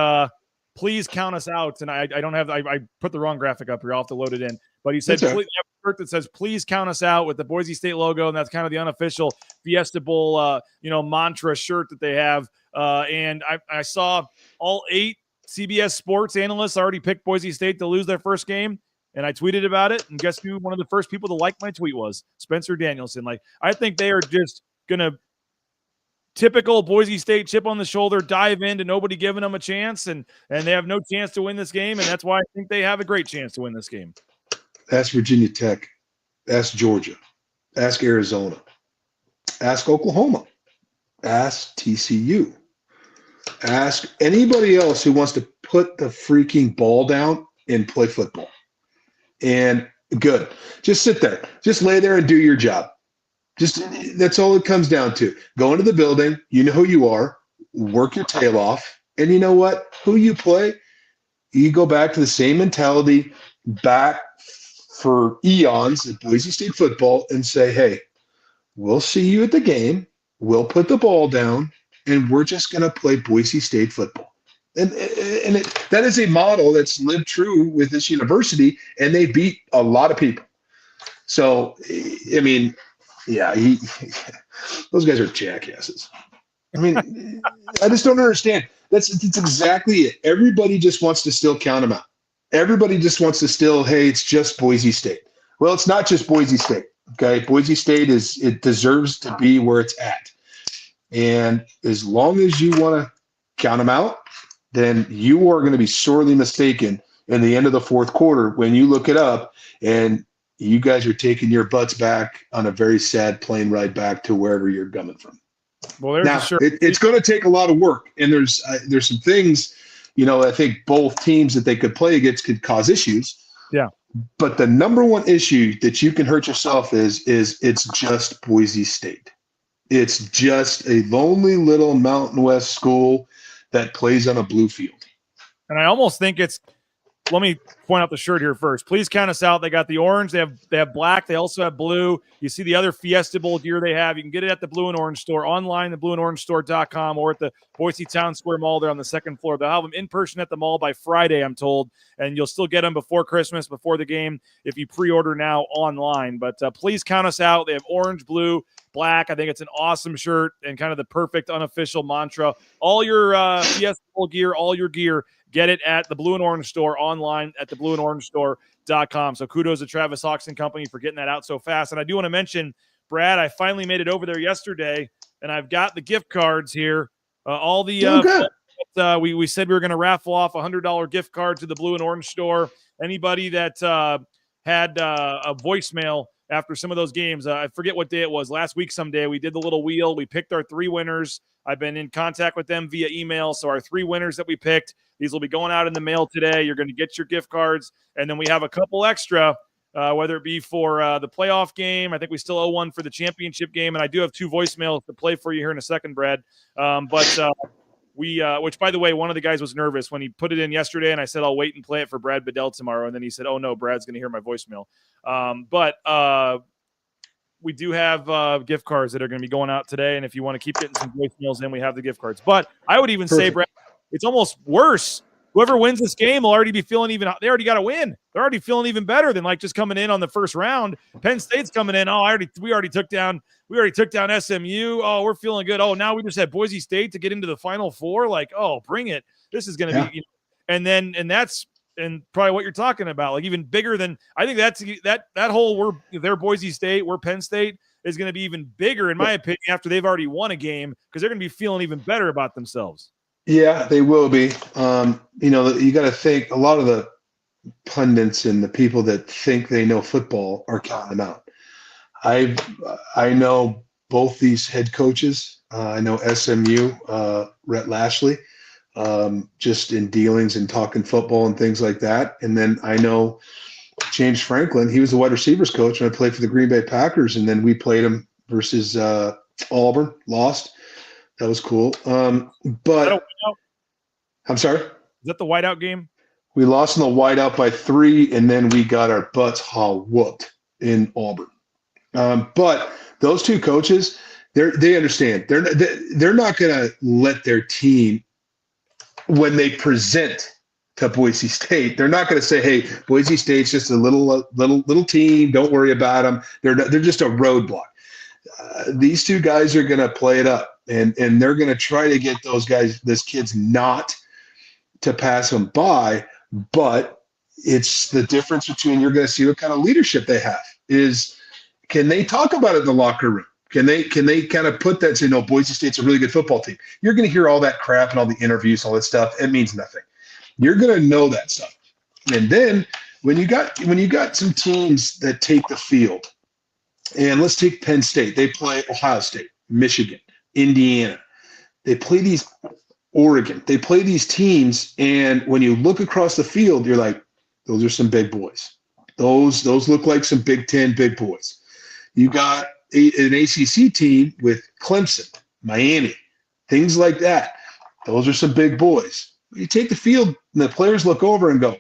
please count us out. And I don't have, I put the wrong graphic up here. I'll have to load it in. But he said, please, have a shirt that says, please count us out, with the Boise State logo. And that's kind of the unofficial Fiesta Bowl, mantra shirt that they have. And I saw all 8 CBS Sports analysts already picked Boise State to lose their first game. And I tweeted about it, and guess who one of the first people to like my tweet was? Spencer Danielson. I think they are just going to, typical Boise State chip on the shoulder, dive into nobody giving them a chance, and they have no chance to win this game, and that's why I think they have a great chance to win this game. Ask Virginia Tech. Ask Georgia. Ask Arizona. Ask Oklahoma. Ask TCU. Ask anybody else who wants to put the freaking ball down and play football. And good. Just sit there. Just lay there and do your job. That's all it comes down to. Go into the building. You know who you are. Work your tail off. And you know what? Who you play, you go back to the same mentality back for eons at Boise State football and say, hey, we'll see you at the game. We'll put the ball down, and we're just going to play Boise State football. And that is a model that's lived true with this university, and they beat a lot of people. So, I mean, yeah, those guys are jackasses. I mean, I just don't understand. That's exactly it. Everybody just wants to still count them out. Everybody just wants to still, hey, it's just Boise State. Well, it's not just Boise State. Okay, Boise State it deserves to be where it's at. And as long as you want to count them out, then you are going to be sorely mistaken in the end of the fourth quarter when you look it up and you guys are taking your butts back on a very sad plane ride back to wherever you're coming from. Well, now, it's going to take a lot of work, and there's some things, I think both teams that they could play against could cause issues. Yeah. But the number one issue that you can hurt yourself is it's just Boise State. It's just a lonely little Mountain West school that plays on a blue field. And I almost think it's let me point out the shirt here first. Please count us out. They got the orange. They have black. They also have blue. You see the other Fiesta Bowl gear they have. You can get it at the Blue and Orange store, online, theblueandorangestore.com, or at the Boise Town Square Mall there on the second floor. They'll have them in person at the mall by Friday, I'm told, and you'll still get them before Christmas, before the game, if you pre-order now online. But please count us out. They have orange, blue, black. I think it's an awesome shirt and kind of the perfect unofficial mantra. All your Fiesta Bowl gear, all your gear, get it at the Blue and Orange store, online at theblueandorangestore.com. So kudos to Travis Hawks and company for getting that out so fast. And I do want to mention, Brad, I finally made it over there yesterday, and I've got the gift cards here. All the we said we were going to raffle off a $100 gift card to the Blue and Orange store. Anybody that had a voicemail after some of those games, I forget what day it was, last week someday, we did the little wheel. We picked our 3 winners. I've been in contact with them via email. So our 3 winners that we picked, these will be going out in the mail today. You're going to get your gift cards. And then we have a couple extra, whether it be for the playoff game. I think we still owe one for the championship game. And I do have 2 voicemails to play for you here in a second, Brad. Which, by the way, one of the guys was nervous when he put it in yesterday, and I said, I'll wait and play it for Brad Bedell tomorrow. And then he said, oh, no, Brad's going to hear my voicemail. We do have gift cards that are going to be going out today. And if you want to keep getting some voicemails in, we have the gift cards. But I would even say, Brad, it's almost worse. Whoever wins this game will already be feeling they already got to win. They're already feeling even better than like just coming in on the first round. Penn State's coming in. Oh, we already took down SMU. Oh, we're feeling good. Oh, now we just had Boise State to get into the Final Four. Like, oh, bring it. This is going to be, and that's probably what you're talking about. Like even bigger than, I think that whole they're Boise State, we're Penn State is going to be even bigger in my opinion after they've already won a game, because they're going to be feeling even better about themselves. Yeah, they will be. You got to think a lot of the pundits and the people that think they know football are counting them out. I know both these head coaches. I know SMU, Rhett Lashley, just in dealings and talking football and things like that. And then I know James Franklin. He was the wide receivers coach, and I played for the Green Bay Packers. And then we played him versus Auburn, lost. That was cool. But I'm sorry? Is that the whiteout game? We lost in the whiteout by 3, and then we got our butts whooped in Auburn. But those 2 coaches, they understand. They're not going to let their team, when they present to Boise State, they're not going to say, "Hey, Boise State's just a little team. Don't worry about them. They're just a roadblock." These 2 guys are going to play it up. And they're going to try to get those kids not to pass them by. But it's the difference between, you're going to see what kind of leadership they have. Can they talk about it in the locker room? Can they kind of put that, say, no, Boise State's a really good football team? You're going to hear all that crap and all the interviews, all that stuff. It means nothing. You're going to know that stuff. And then when you got some teams that take the field, and let's take Penn State. They play Ohio State, Michigan, Indiana. They play these Oregon. They play these teams, and when you look across the field, you're like, those are some big boys. Those look like some Big Ten big boys. You got an ACC team with Clemson, Miami, things like that. Those are some big boys. You take the field, and the players look over and go,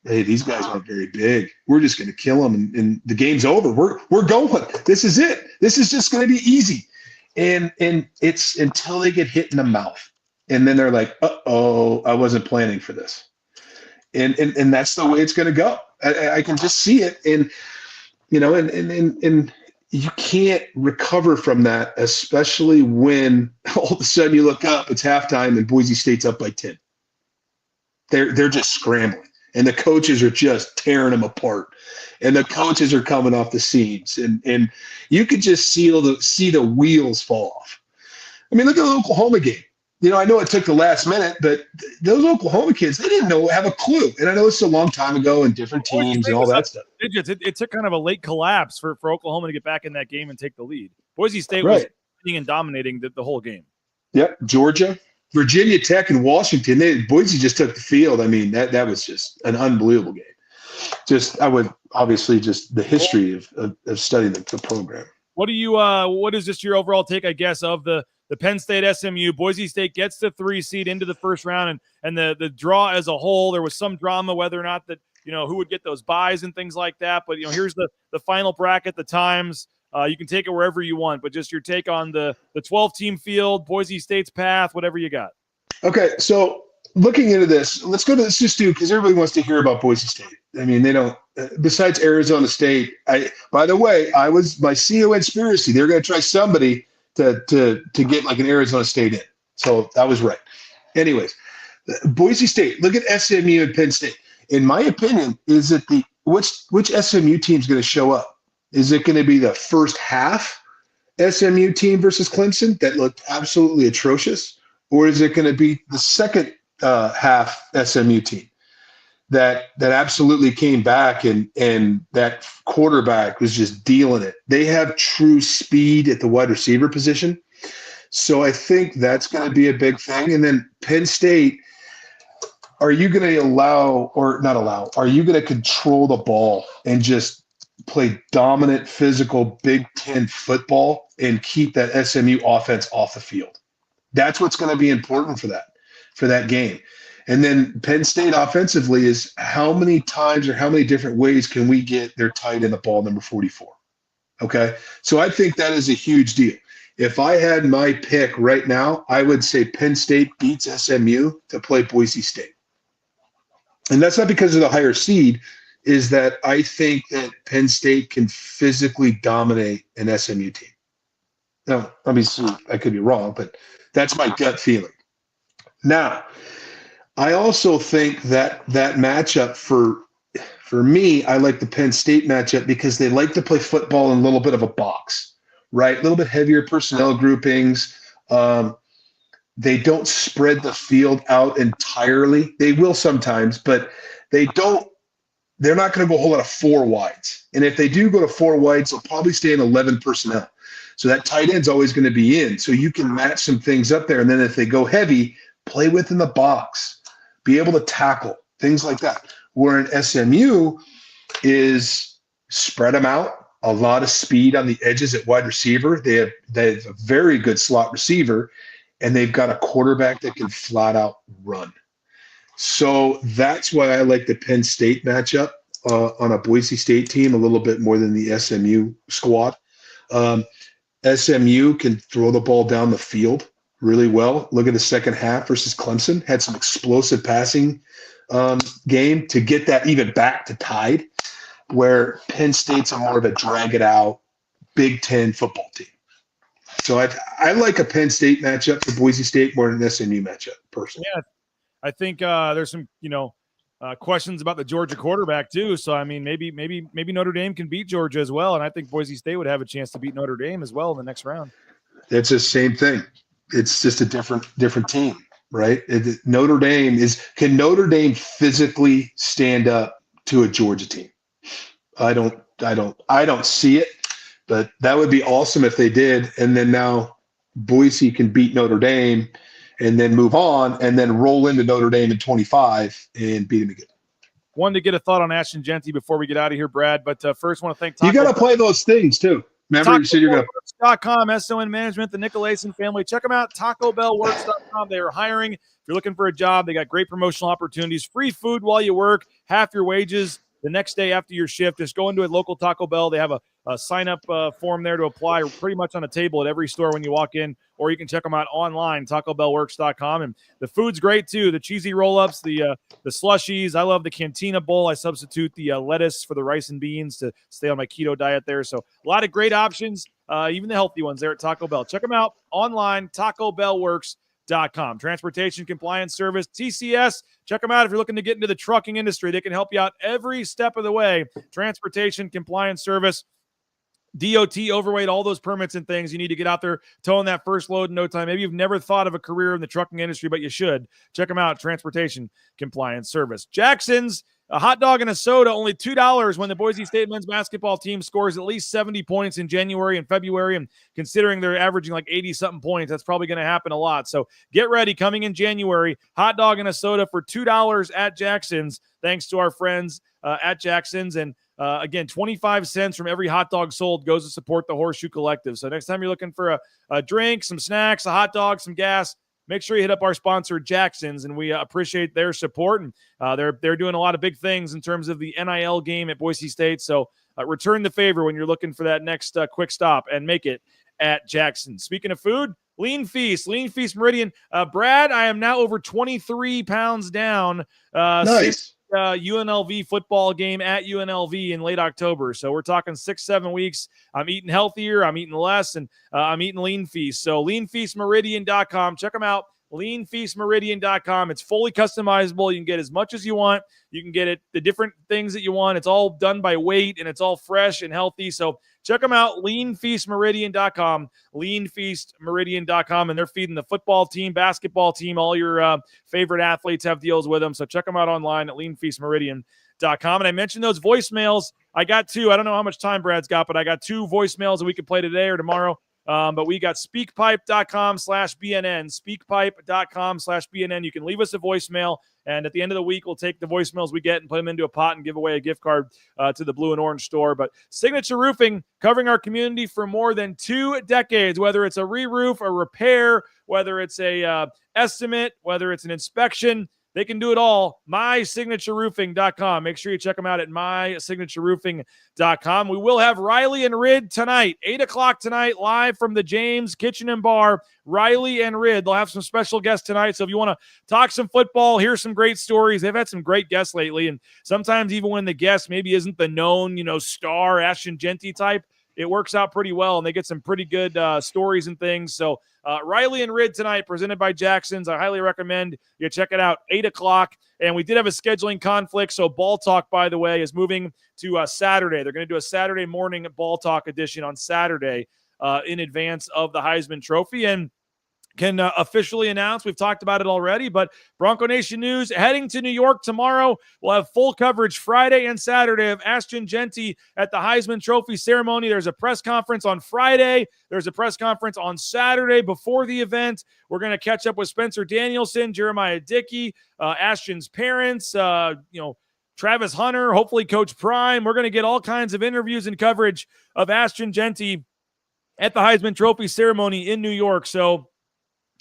hey, these guys aren't very big. We're just going to kill them, and the game's over. We're going. This is it. This is just going to be easy. And it's until they get hit in the mouth. And then they're like, uh-oh, I wasn't planning for this. And that's the way it's going to go. I can just see it. And, and you can't recover from that, especially when all of a sudden you look up, it's halftime and Boise State's up by 10. They're just scrambling. And the coaches are just tearing them apart. And the coaches are coming off the seams. And you could just see the wheels fall off. I mean, look at the Oklahoma game. I know it took the last minute, but those Oklahoma kids, they didn't have a clue. And I know it's a long time ago and different teams and all that stuff. It took kind of a late collapse for Oklahoma to get back in that game and take the lead. Boise State was leading and dominating the whole game. Yep, Georgia. Virginia Tech and Washington, Boise just took the field. I mean, that was just an unbelievable game. Just the history of studying the program. What is just your overall take, I guess, of the the Penn State SMU. Boise State gets the 3 seed into the first round, and the draw as a whole, there was some drama whether or not that, who would get those buys and things like that. But, here's the final bracket, the times. You can take it wherever you want, but just your take on the 12-team field, Boise State's path, whatever you got. Okay, so looking into this, let's just do, because everybody wants to hear about Boise State. I mean, they don't, besides Arizona State. By the way, I was my CO conspiracy. They're going to try somebody to get like an Arizona State in. So I was right. Anyways, Boise State, look at SMU and Penn State. In my opinion, is it which SMU team is going to show up? Is it going to be the first half SMU team versus Clemson that looked absolutely atrocious? Or is it going to be the second half SMU team that absolutely came back and that quarterback was just dealing it? They have true speed at the wide receiver position. So I think that's going to be a big thing. And then Penn State, are you going to are you going to control the ball and just play dominant, physical Big Ten football and keep that SMU offense off the field? That's what's going to be important for that game. And then Penn State offensively is how many times or how many different ways can we get their tight end the ball, number 44? Okay. So I think that is a huge deal. If I had my pick right now, I would say Penn State beats SMU to play Boise State. And that's not because of the higher seed, is that I think that Penn State can physically dominate an SMU team. Now, obviously, I could be wrong, but that's my gut feeling. Now, I also think that matchup for me, I like the Penn State matchup because they like to play football in a little bit of a box, right? A little bit heavier personnel groupings. They don't spread the field out entirely. They will sometimes, but they're not going to go a whole lot of 4 wides. And if they do go to 4 wides, they'll probably stay in 11 personnel. So that tight end's always going to be in. So you can match some things up there. And then if they go heavy, play within the box, be able to tackle, things like that. Where an SMU is spread them out, a lot of speed on the edges at wide receiver. They have a very good slot receiver, and they've got a quarterback that can flat out run. So that's why I like the Penn State matchup on a Boise State team a little bit more than the SMU squad. SMU can throw the ball down the field really well. Look at the second half versus Clemson. Had some explosive passing game to get that even back to tied, where Penn State's a more of a drag-it-out Big Ten football team. So I like a Penn State matchup for Boise State more than an SMU matchup, personally. Yeah, I think there's some, questions about the Georgia quarterback too. So I mean, maybe Notre Dame can beat Georgia as well, and I think Boise State would have a chance to beat Notre Dame as well in the next round. It's the same thing. It's just a different team, right? Can Notre Dame physically stand up to a Georgia team? I don't see it, but that would be awesome if they did. And then now Boise can beat Notre Dame and then move on and then roll into Notre Dame in 25 and beat them again. Wanted to get a thought on Ashton Jeanty before we get out of here, Brad. But first, want to thank you. Got to play those things too. Remember, you said you're going to .com, SON Management, the Nicolason family. Check them out. TacoBellWorks.com. They are hiring. If you're looking for a job, they got great promotional opportunities. Free food while you work. Half your wages the next day after your shift. Just go into a local Taco Bell. They have a sign-up form there to apply pretty much on a table at every store when you walk in, or you can check them out online, TacoBellWorks.com. And the food's great, too. The cheesy roll-ups, the slushies. I love the Cantina Bowl. I substitute the lettuce for the rice and beans to stay on my keto diet there. So a lot of great options, even the healthy ones there at Taco Bell. Check them out online, TacoBellWorks.com. Transportation Compliance Service, TCS. Check them out if you're looking to get into the trucking industry. They can help you out every step of the way. Transportation Compliance Service, DOT, overweight, all those permits and things. You need to get out there towing that first load in no time. Maybe you've never thought of a career in the trucking industry, but you should. Check them out, Transportation Compliance Service. Jackson's, a hot dog and a soda, only $2 when the Boise State men's basketball team scores at least 70 points in January and February. And considering they're averaging like 80-something points, that's probably going to happen a lot. So get ready. Coming in January, hot dog and a soda for $2 at Jackson's, thanks to our friends at Jackson's. And Again, 25 cents from every hot dog sold goes to support the Horseshoe Collective. So next time you're looking for a drink, some snacks, a hot dog, some gas, make sure you hit up our sponsor, Jackson's, and we appreciate their support. And they're doing a lot of big things in terms of the NIL game at Boise State. So return the favor when you're looking for that next quick stop and make it at Jackson. Speaking of food, Lean Feast Meridian. Brad, I am now over 23 pounds down. Nice. UNLV football game at UNLV in late October. So we're talking 6-7 weeks. I'm eating healthier. I'm eating less, and I'm eating Lean Feast. So leanfeastmeridian.com. Check them out. leanfeastmeridian.com. It's fully customizable. You can get as much as you want. You can get the different things that you want. It's all done by weight, and it's all fresh and healthy. So check them out, leanfeastmeridian.com, leanfeastmeridian.com, and they're feeding the football team, basketball team, all your favorite athletes have deals with them. So check them out online at leanfeastmeridian.com. And I mentioned those voicemails. I got two. I don't know how much time Brad's got, but I got two voicemails that we could play today or tomorrow. But we got speakpipe.com/BNN, speakpipe.com/BNN. You can leave us a voicemail, and at the end of the week, we'll take the voicemails we get and put them into a pot and give away a gift card to the Blue and Orange store. But Signature Roofing, covering our community for more than 2 decades, whether it's a re-roof, a repair, whether it's a estimate, whether it's an inspection, they can do it all. MySignatureRoofing.com. Make sure you check them out at MySignatureRoofing.com. We will have Riley and Rid tonight, 8 o'clock tonight, live from the James Kitchen and Bar. Riley and Rid. They'll have some special guests tonight. So if you want to talk some football, hear some great stories. They've had some great guests lately. And sometimes even when the guest maybe isn't the known, star Ashton Jeanty type, it works out pretty well, and they get some pretty good stories and things. So Riley and Rid tonight, presented by Jackson's. I highly recommend you check it out, 8 o'clock. And we did have a scheduling conflict, so Ball Talk, by the way, is moving to Saturday. They're going to do a Saturday morning Ball Talk edition on Saturday in advance of the Heisman Trophy. And can officially announce, we've talked about it already, but Bronco Nation News heading to New York tomorrow. We'll have full coverage Friday and Saturday of Ashton Jeanty at the Heisman Trophy ceremony. There's a press conference on Friday. There's a press conference on Saturday before the event. We're going to catch up with Spencer Danielson, Jeremiah Dickey, Ashton's parents, Travis Hunter, hopefully Coach Prime. We're going to get all kinds of interviews and coverage of Ashton Jeanty at the Heisman Trophy ceremony in New York. So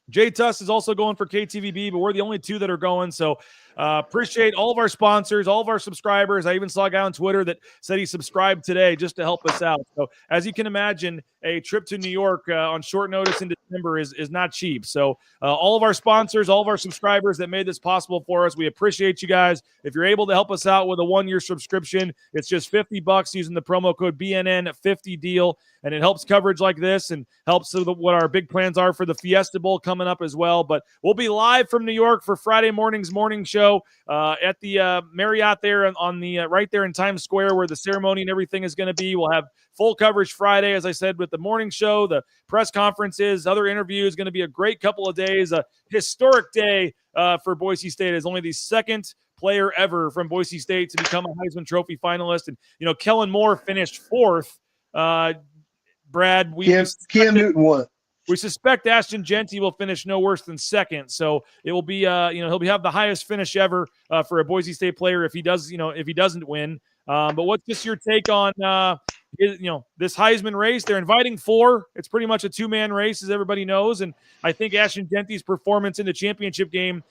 Jay Tuss is also going for KTVB, but we're the only two that are going. So appreciate all of our sponsors, all of our subscribers. I even saw a guy on Twitter that said he subscribed today just to help us out. So as you can imagine, a trip to New York on short notice in December is not cheap. So all of our sponsors, all of our subscribers that made this possible for us, we appreciate you guys. If you're able to help us out with a 1-year subscription, it's just $50 using the promo code BNN50 deal. And it helps coverage like this and helps what our big plans are for the Fiesta Bowl coming up as well. But we'll be live from New York for Friday morning's morning show at the Marriott there on the right there in Times Square where the ceremony and everything is going to be. We'll have full coverage Friday, as I said, with the morning show, the press conferences, other interviews. Going to be a great couple of days, a historic day for Boise State. As only the second player ever from Boise State to become a Heisman Trophy finalist. And, Kellen Moore finished 4th. Brad, Cam Newton won. We suspect Ashton Jeanty will finish no worse than 2nd, so it will be he'll have the highest finish ever for a Boise State player if he doesn't win. But what's just your take on this Heisman race? They're inviting 4. It's pretty much a 2-man race, as everybody knows, and I think Ashton Jeanty's performance in the championship game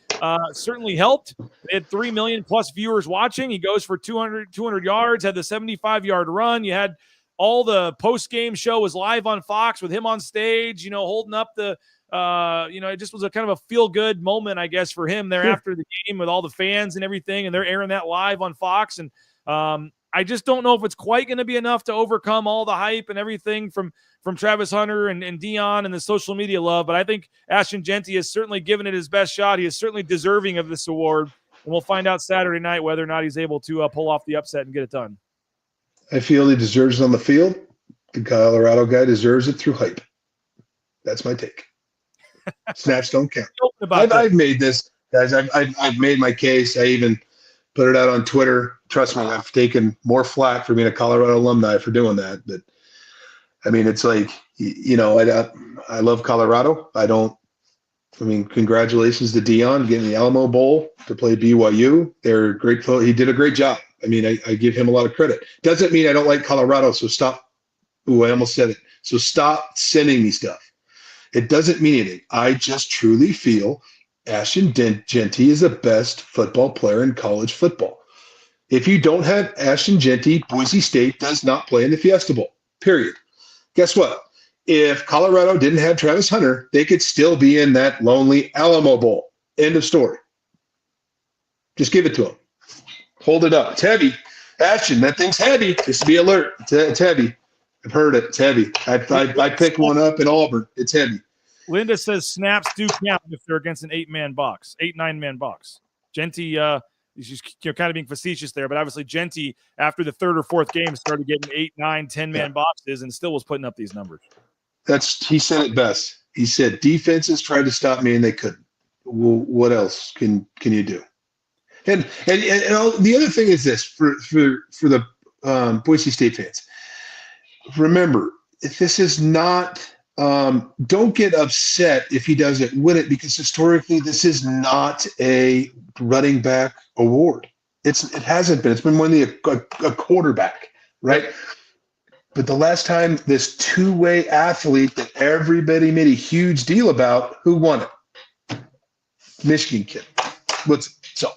certainly helped. They had 3 million plus viewers watching. He goes for 200 yards, had the 75-yard run. You had all the post-game show was live on Fox with him on stage, holding up the, it just was a kind of a feel-good moment, I guess, for him there after the game with all the fans and everything, and they're airing that live on Fox. And I just don't know if it's quite going to be enough to overcome all the hype and everything from Travis Hunter and Dion and the social media love. But I think Ashton Jeanty has certainly given it his best shot. He is certainly deserving of this award. And we'll find out Saturday night whether or not he's able to pull off the upset and get it done. I feel he deserves it on the field. The Colorado guy deserves it through hype. That's my take. Snaps don't count. I've made this, guys. I've made my case. I even put it out on Twitter. Trust me, I've taken more flack for being a Colorado alumni for doing that. But I mean, it's like, I love Colorado. Congratulations to Dion getting the Alamo Bowl to play BYU. They're great. He did a great job. I mean, I give him a lot of credit. Doesn't mean I don't like Colorado, so stop. Ooh, I almost said it. So stop sending me stuff. It doesn't mean anything. I just truly feel Ashton Jeanty is the best football player in college football. If you don't have Ashton Jeanty, Boise State does not play in the Fiesta Bowl, period. Guess what? If Colorado didn't have Travis Hunter, they could still be in that lonely Alamo Bowl. End of story. Just give it to them. Hold it up. It's heavy. Ashton, that thing's heavy. Just be alert. It's heavy. I've heard it. It's heavy. I picked one up in Auburn. It's heavy. Linda says snaps do count if they're against an 9-man box. Jeanty, she's kind of being facetious there, but obviously Jeanty, after the third or fourth game, started getting 8, 9, 10-man boxes and still was putting up these numbers. He said it best. He said defenses tried to stop me and they couldn't. Well, what else can you do? And the other thing is this for the Boise State fans. Remember, this is not. Don't get upset if he doesn't win it, because historically this is not a running back award. It hasn't been. It's been mainly a quarterback, right? But the last time this two-way athlete that everybody made a huge deal about, who won it? Michigan kid. So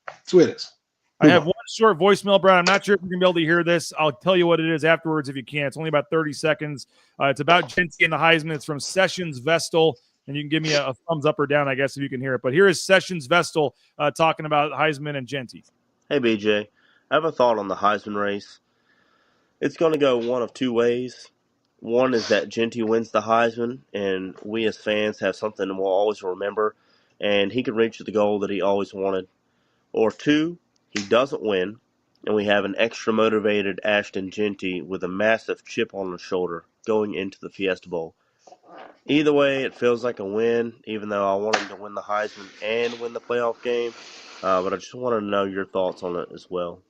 that's the way it is. I have one short voicemail, Brad. I'm not sure if you're going to be able to hear this. I'll tell you what it is afterwards if you can. It's only about 30 seconds. It's about Jeanty and the Heisman. It's from Sessions Vestal, and you can give me a thumbs up or down, I guess, if you can hear it. But here is Sessions Vestal talking about Heisman and Jeanty. Hey, BJ. I have a thought on the Heisman race. It's going to go one of two ways. One is that Jeanty wins the Heisman, and we as fans have something we'll always remember, and he can reach the goal that he always wanted. Or two, he doesn't win, and we have an extra motivated Ashton Jeanty with a massive chip on his shoulder going into the Fiesta Bowl. Either way, it feels like a win, even though I want him to win the Heisman and win the playoff game. But I just wanted to know your thoughts on it as well.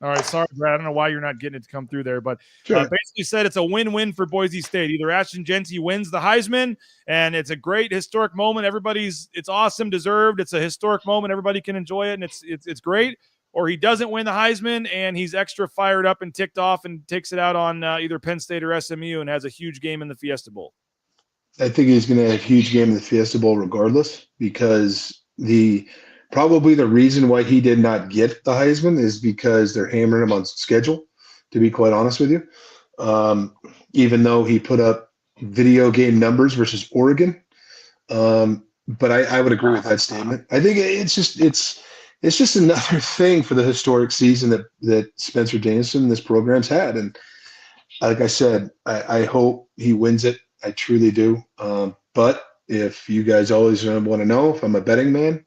All right, sorry, Brad. I don't know why you're not getting it to come through there, but Sure. Basically said it's a win-win for Boise State. Either Ashton Jeanty wins the Heisman, and it's a great historic moment. It's awesome, deserved. It's a historic moment. Everybody can enjoy it, and it's great. Or he doesn't win the Heisman, and he's extra fired up and ticked off and takes it out on either Penn State or SMU and has a huge game in the Fiesta Bowl. I think he's going to have a huge game in the Fiesta Bowl regardless, because probably the reason why he did not get the Heisman is because they're hammering him on schedule, to be quite honest with you. Even though he put up video game numbers versus Oregon. But I would agree with that statement. I think it's just another thing for the historic season that Spencer Danielson and this program's had. And like I said, I hope he wins it. I truly do. But if you guys always want to know if I'm a betting man,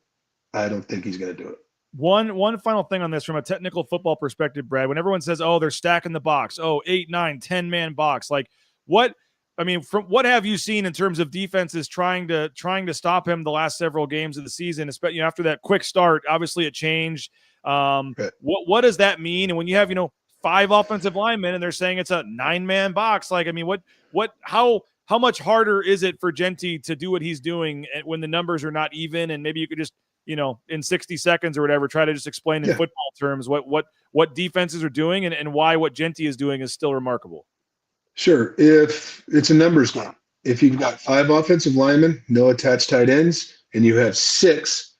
I don't think he's going to do it. One final thing on this from a technical football perspective, Brad. When everyone says, "Oh, they're stacking the box," 8, 9, 10-man box, like what? I mean, from what have you seen in terms of defenses trying to stop him the last several games of the season, especially after that quick start? Obviously, it changed. What does that mean? And when you have 5 offensive linemen and they're saying it's a 9-man box, like, I mean, how much harder is it for Jeanty to do what he's doing when the numbers are not even? And maybe you could just in 60 seconds or whatever, try to just explain in football terms what defenses are doing and why what Jeanty is doing is still remarkable. Sure. If it's a numbers game, if you've got 5 offensive linemen, no attached tight ends, and you have 6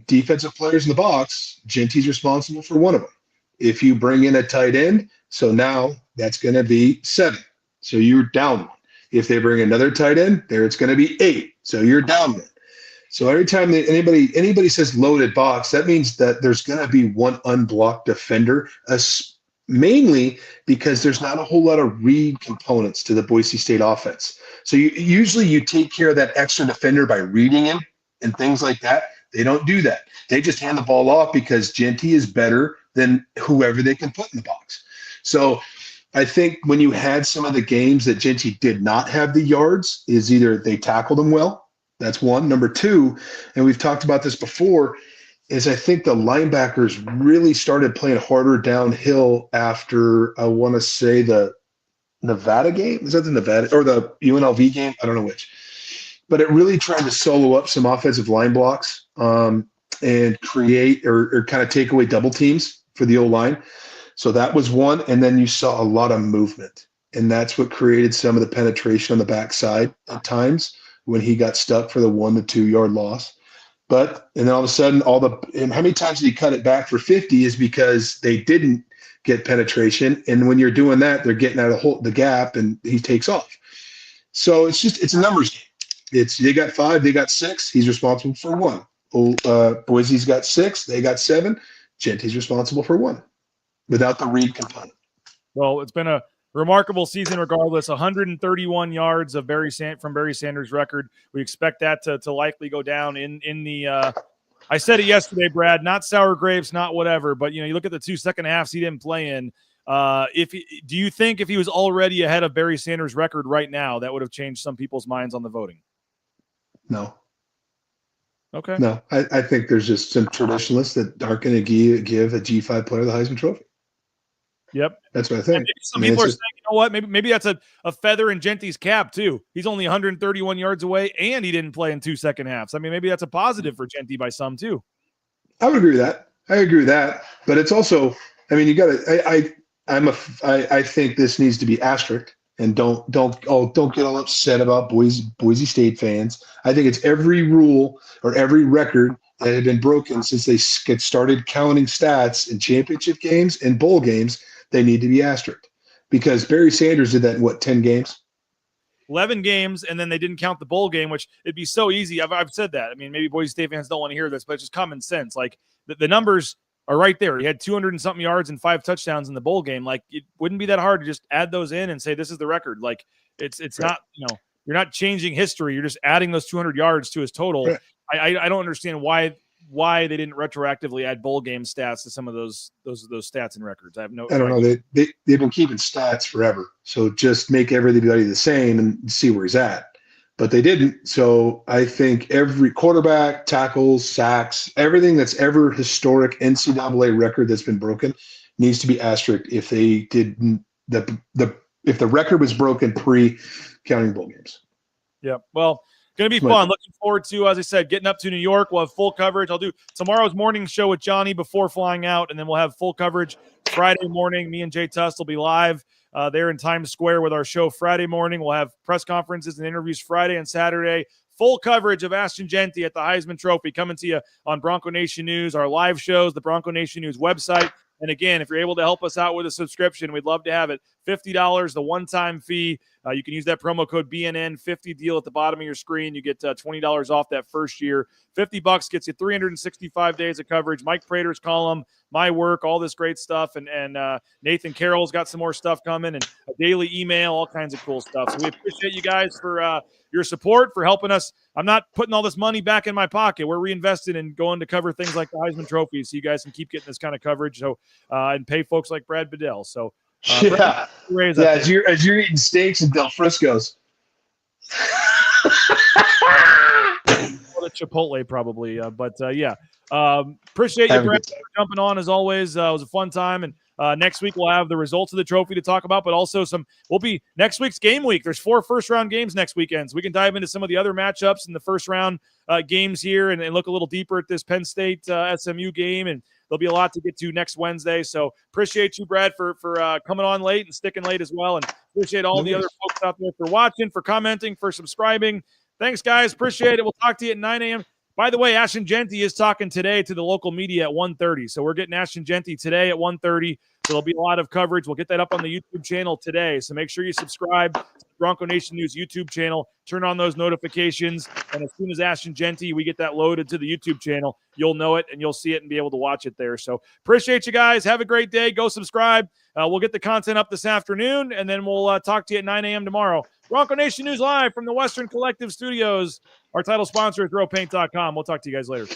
defensive players in the box, Jeanty's responsible for 1 of them. If you bring in a tight end, so now that's going to be 7. So you're down 1. If they bring another tight end, there it's going to be 8. So you're down 1. So every time anybody says loaded box, that means that there's going to be 1 unblocked defender, mainly because there's not a whole lot of read components to the Boise State offense. So you take care of that extra defender by reading him and things like that. They don't do that. They just hand the ball off because Jeanty is better than whoever they can put in the box. So I think when you had some of the games that Jeanty did not have the yards, is either they tackled him well. That's one. Number 2, and we've talked about this before, is I think the linebackers really started playing harder downhill after, I want to say, the Nevada game. Is that the Nevada or the UNLV game? I don't know which. But it really tried to solo up some offensive line blocks. and create or kind of take away double teams for the O-line. So that was one. And then you saw a lot of movement. And that's what created some of the penetration on the backside at times when he got stuck for the 1 to 2 yard loss. And then all of a sudden, and how many times did he cut it back for 50 is because they didn't get penetration. And when you're doing that, they're getting out of the gap and he takes off. So it's a numbers game. They got 5, they got 6. He's responsible for 1. Boise's got 6, they got 7. Jeanty's responsible for 1 without the read component. Well, it's been a remarkable season regardless. 131 yards of from Barry Sanders' record. We expect that to likely go down in the I said it yesterday, Brad, not sour grapes, not whatever, but you look at the 2 second halves he didn't play in. Do you think if he was already ahead of Barry Sanders' record right now, that would have changed some people's minds on the voting? No. Okay. No, I think there's just some traditionalists that aren't going to give a G5 player the Heisman Trophy. Yep. That's what I think. Maybe some people are saying, you know what, maybe that's a feather in Jeanty's cap too. He's only 131 yards away and he didn't play in 2 second halves. I mean, maybe that's a positive for Jeanty by some too. I would agree with that. I agree with that. But it's also, I mean, you got to, I think this needs to be asterisk, and don't get all upset about Boise State fans. I think it's every rule or every record that had been broken since they started counting stats in championship games and bowl games. They need to be asterisked because Barry Sanders did that in 10 games? 11 games, and then they didn't count the bowl game, which it'd be so easy. I've said that. I mean, maybe Boise State fans don't want to hear this, but it's just common sense. Like the numbers are right there. He had 200 and something yards and 5 touchdowns in the bowl game. Like it wouldn't be that hard to just add those in and say, this is the record. Like it's right. Not, you're not changing history. You're just adding those 200 yards to his total. Right. I don't understand why they didn't retroactively add bowl game stats to some of those stats and records. I don't know. They've been keeping stats forever. So just make everybody the same and see where he's at. But they didn't. So I think every quarterback, tackles, sacks, everything that's ever historic NCAA record that's been broken needs to be asterisked if they didn't if the record was broken pre-counting bowl games. Yeah. Well, going to be fun. Looking forward to, as I said, getting up to New York. We'll have full coverage. I'll do tomorrow's morning show with Johnny before flying out, and then we'll have full coverage Friday morning. Me and Jay Tuss will be live there in Times Square with our show Friday morning. We'll have press conferences and interviews Friday and Saturday. Full coverage of Ashton Jeanty at the Heisman Trophy coming to you on Bronco Nation News, our live shows, the Bronco Nation News website. And again, if you're able to help us out with a subscription, we'd love to have it. $50, the one-time fee. You can use that promo code BNN, 50 deal at the bottom of your screen. You get $20 off that first year. $50 gets you 365 days of coverage. Mike Prater's column, my work, all this great stuff. And Nathan Carroll's got some more stuff coming and a daily email, all kinds of cool stuff. So we appreciate you guys for your support, for helping us. I'm not putting all this money back in my pocket. We're reinvested in going to cover things like the Heisman Trophy so you guys can keep getting this kind of coverage and pay folks like Brad Bedell. So, as you're eating steaks and Del Frisco's. The Chipotle probably, appreciate you, Brad, for jumping on as always. It was a fun time, and next week we'll have the results of the trophy to talk about, but also next week's game week. There's 4 first-round games next weekend, so we can dive into some of the other matchups in the first-round games here and look a little deeper at this Penn State SMU game, and there'll be a lot to get to next Wednesday. So appreciate you, Brad, for coming on late and sticking late as well, and appreciate all the other folks out there for watching, for commenting, for subscribing. Thanks, guys. Appreciate it. We'll talk to you at 9 a.m. By the way, Ashton Jeanty is talking today to the local media at 1:30. So we're getting Ashton Jeanty today at 1:30. So there'll be a lot of coverage. We'll get that up on the YouTube channel today. So make sure you subscribe to the Bronco Nation News YouTube channel. Turn on those notifications. And as soon as Ashton Jeanty, we get that loaded to the YouTube channel, you'll know it and you'll see it and be able to watch it there. So appreciate you guys. Have a great day. Go subscribe. We'll get the content up this afternoon, and then we'll talk to you at 9 a.m. tomorrow. Bronco Nation News live from the Western Collective Studios. Our title sponsor is RowPaint.com. We'll talk to you guys later.